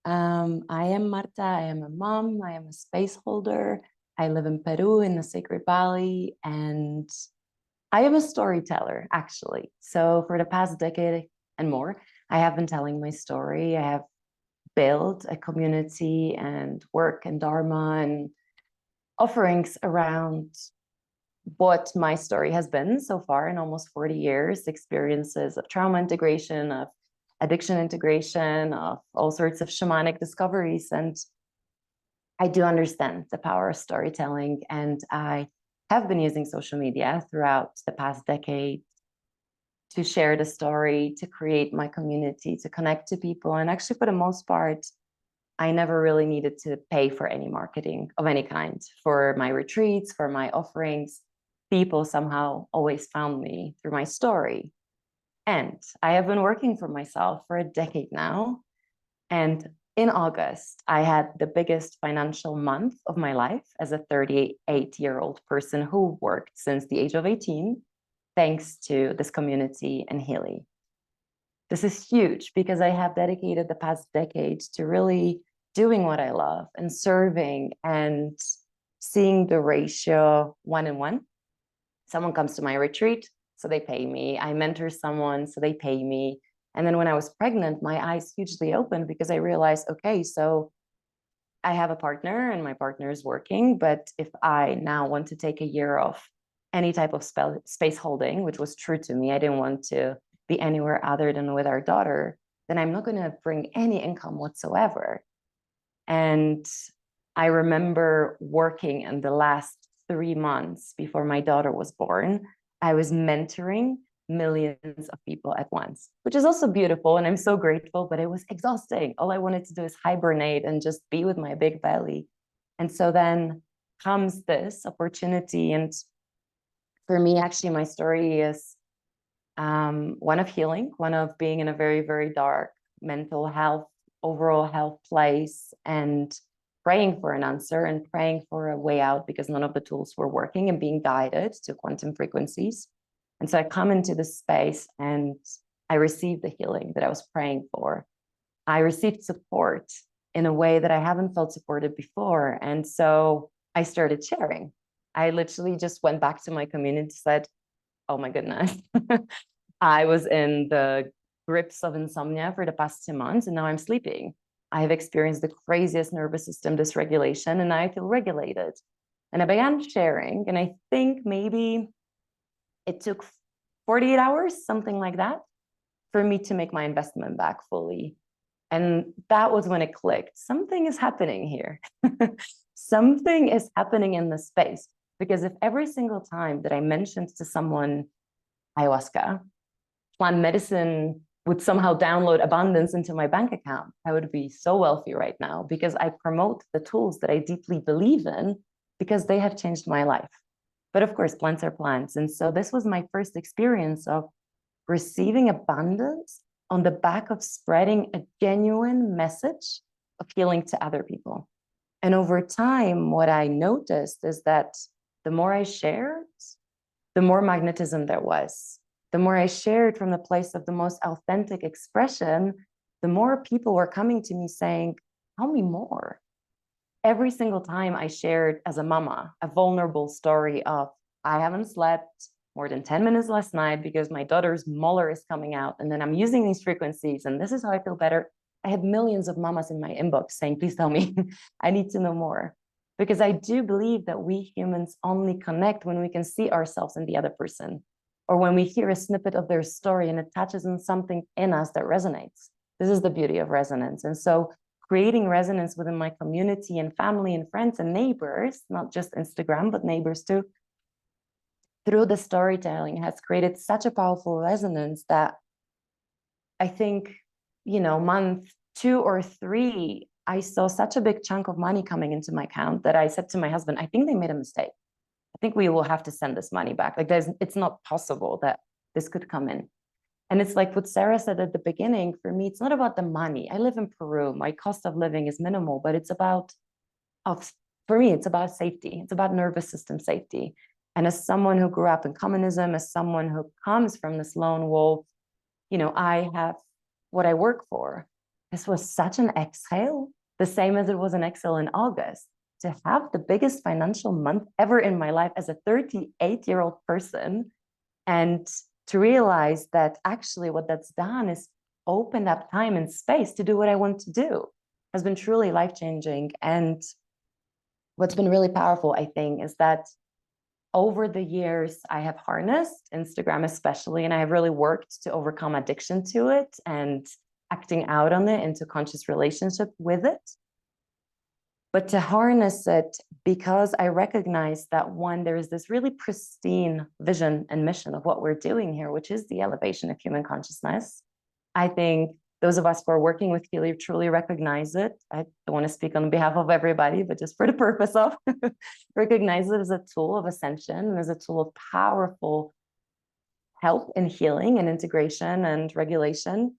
I am Marta. I am a mom. I am a space holder. I live in Peru in the Sacred Valley, and I am a storyteller, actually. So for the past decade and more, I have been telling my story. I have built a community and work and dharma and offerings around what my story has been so far in almost 40 years, experiences of trauma integration, of addiction integration, of all sorts of shamanic discoveries. And I do understand the power of storytelling, and I have been using social media throughout the past decade to share the story, to create my community, to connect to people. And actually, for the most part, I never really needed to pay for any marketing of any kind for my retreats, for my offerings. People somehow always found me through my story. And I have been working for myself for a decade now. And in August, I had the biggest financial month of my life as a 38-year-old person who worked since the age of 18, thanks to this community and Healy. This is huge because I have dedicated the past decade to really doing what I love and serving and seeing the ratio 1-in-1. Someone comes to my retreat, so they pay me. I mentor someone, so they pay me. And then when I was pregnant, my eyes hugely opened because I realized, okay, so I have a partner and my partner is working, but if I now want to take a year off any type of space holding, which was true to me, I didn't want to be anywhere other than with our daughter, then I'm not going to bring any income whatsoever. And I remember working in the last 3 months before my daughter was born, I was mentoring millions of people at once, which is also beautiful. And I'm so grateful, but it was exhausting. All I wanted to do is hibernate and just be with my big belly. And so then comes this opportunity. And for me, actually, my story is one of healing, one of being in a very, very dark mental health overall health place and praying for an answer and praying for a way out because none of the tools were working and being guided to quantum frequencies. And so I come into this space and I received the healing that I was praying for. I received support in a way that I haven't felt supported before. And so I started sharing. I literally just went back to my community and said, oh my goodness, I was in the grips of insomnia for the past 2 months and now I'm sleeping. I have experienced the craziest nervous system dysregulation and now I feel regulated. And I began sharing, and I think maybe it took 48 hours, something like that, for me to make my investment back fully. And that was when it clicked. Something is happening here. Something is happening in the space. Because if every single time that I mentioned to someone ayahuasca, plant medicine would somehow download abundance into my bank account, I would be so wealthy right now because I promote the tools that I deeply believe in because they have changed my life. But of course, plants are plants. And so this was my first experience of receiving abundance on the back of spreading a genuine message of healing to other people. And over time, what I noticed is that the more I shared, the more magnetism there was. The more I shared from the place of the most authentic expression, the more people were coming to me saying, tell me more. Every single time I shared as a mama, a vulnerable story of, I haven't slept more than 10 minutes last night because my daughter's molar is coming out. And then I'm using these frequencies and this is how I feel better. I had millions of mamas in my inbox saying, please tell me, I need to know more. Because I do believe that we humans only connect when we can see ourselves in the other person, or when we hear a snippet of their story and it touches on something in us that resonates. This is the beauty of resonance. And so creating resonance within my community and family and friends and neighbors, not just Instagram, but neighbors too, through the storytelling has created such a powerful resonance that I think, month 2 or 3, I saw such a big chunk of money coming into my account that I said to my husband, I think they made a mistake. I think we will have to send this money back. Like it's not possible that this could come in. And it's like what Sarah said at the beginning, for me, it's not about the money. I live in Peru. My cost of living is minimal, but for me, it's about safety. It's about nervous system safety. And as someone who grew up in communism, as someone who comes from this lone wolf, I have what I work for. This was such an exhale, the same as it was an exhale in August, to have the biggest financial month ever in my life as a 38-year-old person, and to realize that actually what that's done is opened up time and space to do what I want to do has been truly life-changing. And what's been really powerful, I think, is that over the years, I have harnessed Instagram especially, and I have really worked to overcome addiction to it and acting out on it into conscious relationship with it. But to harness it, because I recognize that one, there is this really pristine vision and mission of what we're doing here, which is the elevation of human consciousness. I think those of us who are working with Keely truly recognize it. I don't want to speak on behalf of everybody, but just for the purpose of recognize it as a tool of ascension and as a tool of powerful help in healing and integration and regulation.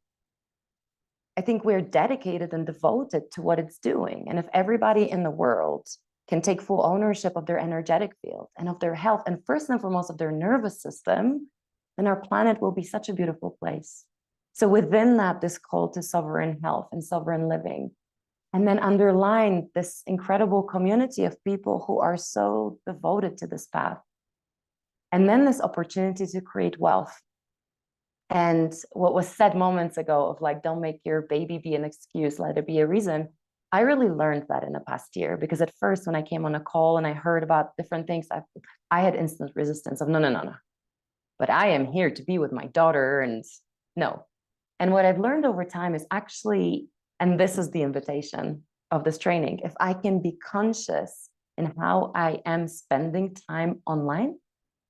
I think we're dedicated and devoted to what it's doing. And if everybody in the world can take full ownership of their energetic field and of their health, and first and foremost of their nervous system, then our planet will be such a beautiful place. So within that, this call to sovereign health and sovereign living, and then underline this incredible community of people who are so devoted to this path. And then this opportunity to create wealth. And what was said moments ago of like, don't make your baby be an excuse, let it be a reason. I really learned that in the past year, because at first when I came on a call and I heard about different things, I had instant resistance of no. But I am here to be with my daughter and no. And what I've learned over time is actually, and this is the invitation of this training, if I can be conscious in how I am spending time online,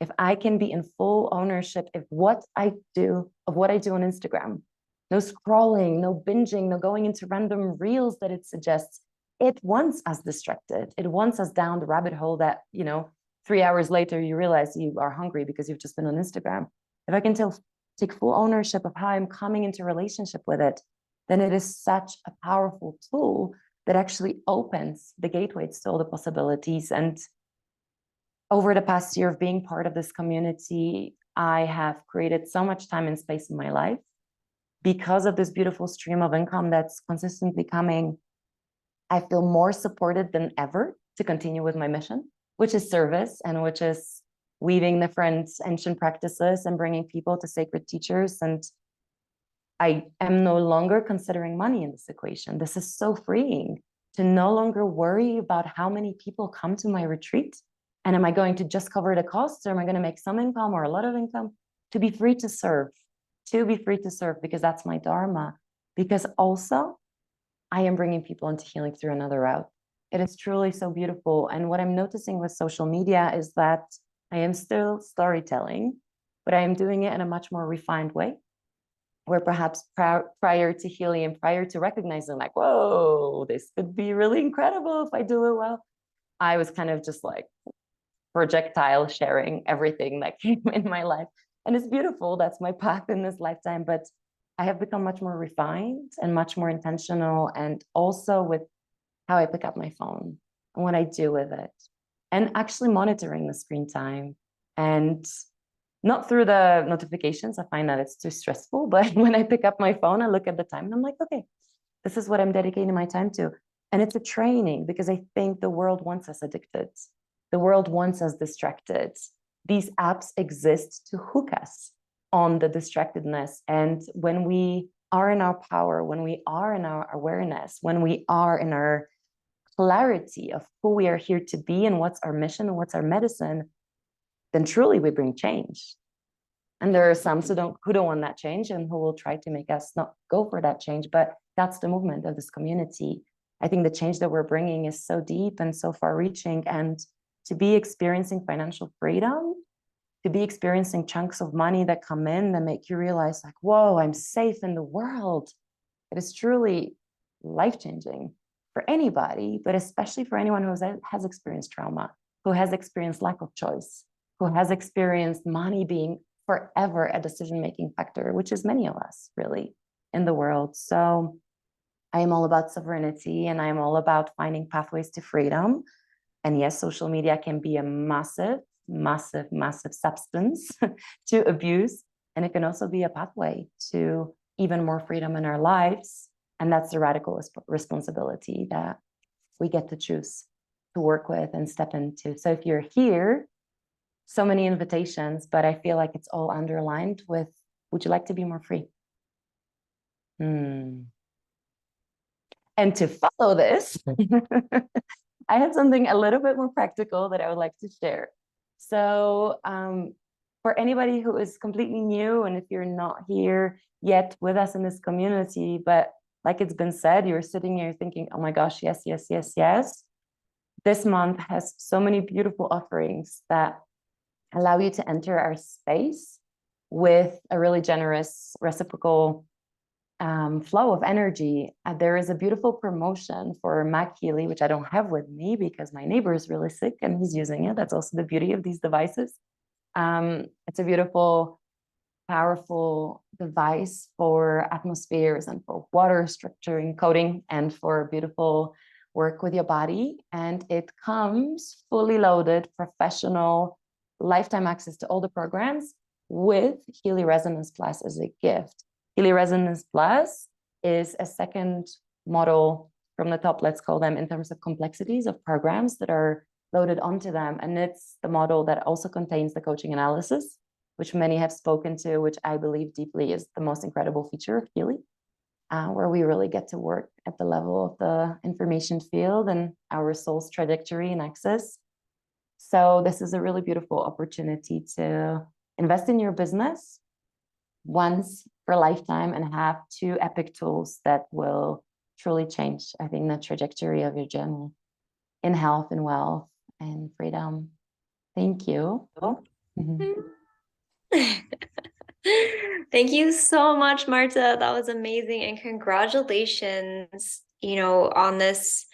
if I can be in full ownership of what I do on Instagram, no scrolling, no binging, no going into random reels that it suggests, it wants us distracted. It wants us down the rabbit hole that, 3 hours later, you realize you are hungry because you've just been on Instagram. If I can take full ownership of how I'm coming into relationship with it, then it is such a powerful tool that actually opens the gateways to all the possibilities. And over the past year of being part of this community, I have created so much time and space in my life because of this beautiful stream of income that's consistently coming. I feel more supported than ever to continue with my mission, which is service and which is weaving different ancient practices and bringing people to sacred teachers. And I am no longer considering money in this equation. This is so freeing to no longer worry about how many people come to my retreat. And am I going to just cover the costs, or am I going to make some income or a lot of income? To be free to serve, because that's my dharma. Because also, I am bringing people into healing through another route. It is truly so beautiful. And what I'm noticing with social media is that I am still storytelling, but I am doing it in a much more refined way, where perhaps prior to healing and prior to recognizing like, whoa, this could be really incredible if I do it well, I was kind of just like projectile sharing everything that came in my life. And it's beautiful. That's my path in this lifetime. But I have become much more refined and much more intentional, and also with how I pick up my phone and what I do with it, and actually monitoring the screen time. And not through the notifications. I find that it's too stressful. But when I pick up my phone, I look at the time and I'm like, okay, this is what I'm dedicating my time to. And it's a training, because I think the world wants us addicted. The world wants us distracted. These apps exist to hook us on the distractedness. And when we are in our power, when we are in our awareness, when we are in our clarity of who we are here to be and what's our mission and what's our medicine, then truly we bring change. And there are some who don't want that change and who will try to make us not go for that change. But that's the movement of this community. I think the change that we're bringing is so deep and so far reaching. And to be experiencing financial freedom, to be experiencing chunks of money that come in that make you realize like, whoa, I'm safe in the world. It is truly life-changing for anybody, but especially for anyone who has experienced trauma, who has experienced lack of choice, who has experienced money being forever a decision-making factor, which is many of us really in the world. So I am all about sovereignty, and I am all about finding pathways to freedom. And yes, social media can be a massive, massive, massive substance to abuse. And it can also be a pathway to even more freedom in our lives. And that's the radical responsibility that we get to choose to work with and step into. So if you're here, so many invitations, but I feel like it's all underlined with, would you like to be more free? And to follow this, I have something a little bit more practical that I would like to share. So for anybody who is completely new, and if you're not here yet with us in this community, but like it's been said, you're sitting here thinking, oh my gosh, yes, yes, yes, yes. This month has so many beautiful offerings that allow you to enter our space with a really generous reciprocal flow of energy. There is a beautiful promotion for Mac Healy, which I don't have with me because my neighbor is really sick and he's using it. That's also the beauty of these devices. It's a beautiful, powerful device for atmospheres and for water structuring, coding, and for beautiful work with your body. And it comes fully loaded, professional, lifetime access to all the programs with Healy Resonance Plus as a gift. Healy Resonance Plus is a second model from the top, let's call them, in terms of complexities of programs that are loaded onto them. And it's the model that also contains the coaching analysis, which many have spoken to, which I believe deeply is the most incredible feature of Healy, where we really get to work at the level of the information field and our soul's trajectory and access. So this is a really beautiful opportunity to invest in your business once for a lifetime and have two epic tools that will truly change, I think, the trajectory of your journey in health and wealth and freedom. Thank you. Thank you so much, Marta. That was amazing. And congratulations, on this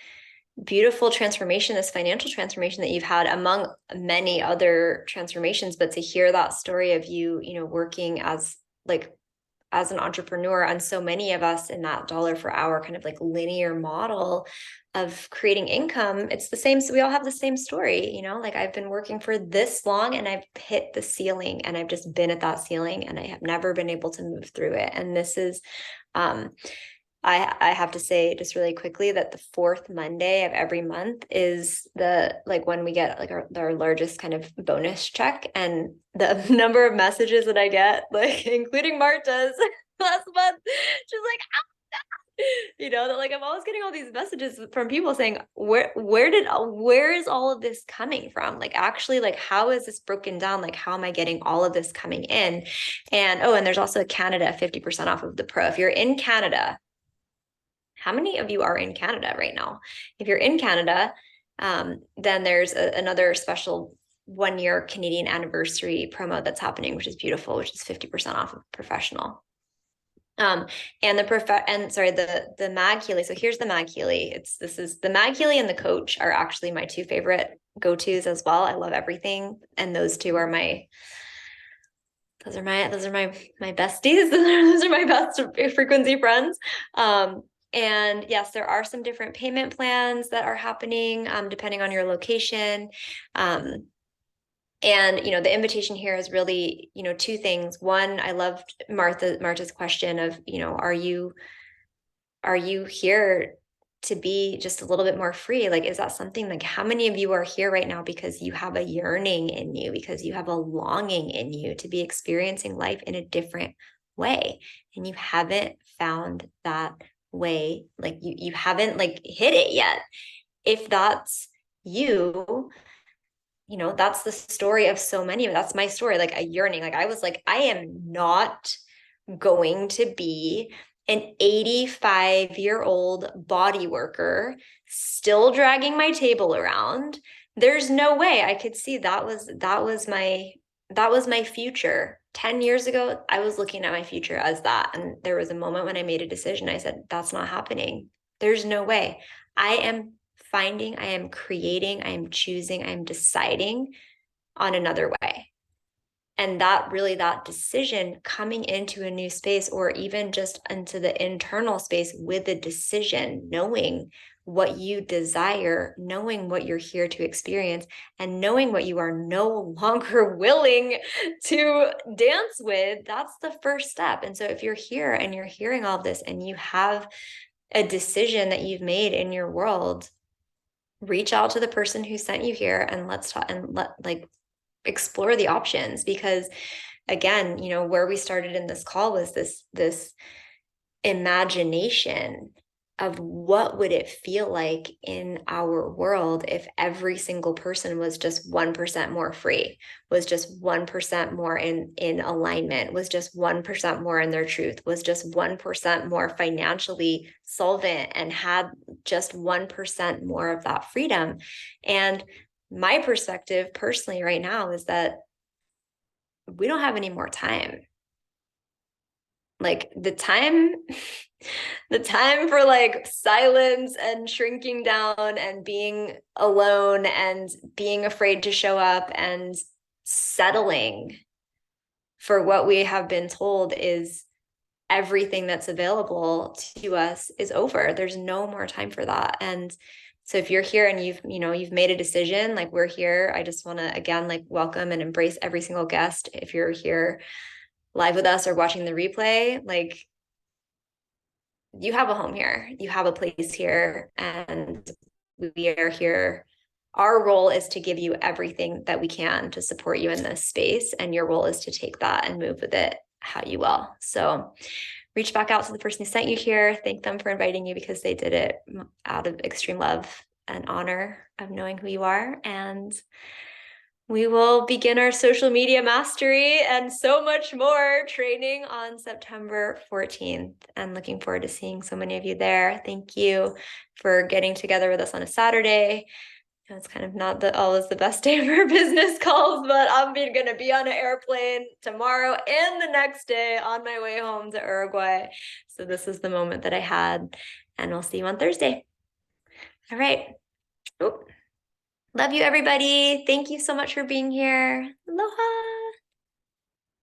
beautiful transformation, this financial transformation that you've had among many other transformations. But to hear that story of you, working as like as an entrepreneur, and so many of us in that dollar per hour kind of like linear model of creating income, it's the same. So we all have the same story, you know, like I've been working for this long and I've hit the ceiling, and I've just been at that ceiling and I have never been able to move through it. And this is, I have to say just really quickly that the fourth Monday of every month is like when we get like our largest kind of bonus check, and the number of messages that I get, like including Marta's last month, she's like, you know, that like I'm always getting all these messages from people saying, where is all of this coming from? Like, actually, like, how is this broken down? Like, how am I getting all of this coming in? And and there's also Canada 50% off of the pro. If you're in Canada, how many of you are in Canada right now? If you're in Canada, then there's another special 1-year Canadian anniversary promo that's happening, which is beautiful, which is 50% off of professional. And the Mag Healy. So here's the Mag Healy. The Mag Healy and the Coach are actually my two favorite go-tos as well. I love everything. And those two are my besties. Those are my best frequency friends. And yes, there are some different payment plans that are happening, depending on your location. And, you know, the invitation here is really, you know, two things. One, I loved Marta's question of, you know, are you here to be just a little bit more free? Like, is that something, like, how many of you are here right now because you have a yearning in you, because you have a longing in you to be experiencing life in a different way, and you haven't found that way, like you haven't like hit it yet? If that's you, you know, that's the story of so many of that's my story, like a yearning. Like I was like, I am not going to be an 85-year-old body worker still dragging my table around. There's no way. I could see that was my future. 10 years ago, I was looking at my future as that. And there was a moment when I made a decision. I said, that's not happening. There's no way. I am creating, I am choosing, I am deciding on another way. And that decision coming into a new space, or even just into the internal space with the decision, knowing what you desire, knowing what you're here to experience, and knowing what you are no longer willing to dance with, that's the first step. And so if you're here and you're hearing all of this and you have a decision that you've made in your world, reach out to the person who sent you here and let's talk and explore the options. Because again, you know, where we started in this call was this imagination of what would it feel like in our world if every single person was just 1% more free, was just 1% more in alignment, was just 1% more in their truth, was just 1% more financially solvent, and had just 1% more of that freedom. And my perspective personally right now is that we don't have any more time. Like the time for like silence and shrinking down and being alone and being afraid to show up and settling for what we have been told is everything that's available to us is over. There's no more time for that. And so if you're here and you've made a decision, like we're here, I just want to again like welcome and embrace every single guest. If you're here live with us or watching the replay, like you have a home here, you have a place here, and we are here. Our role is to give you everything that we can to support you in this space, and your role is to take that and move with it how you will. So reach back out to the person who sent you here, thank them for inviting you, because they did it out of extreme love and honor of knowing who you are. And we will begin our social media mastery and so much more training on September 14th, and looking forward to seeing so many of you there. Thank you for getting together with us on a Saturday. It's kind of not always the best day for business calls, but I'm going to be on an airplane tomorrow and the next day on my way home to Uruguay. So this is the moment that I had, and we'll see you on Thursday. All right. Love you, everybody. Thank you so much for being here. Aloha.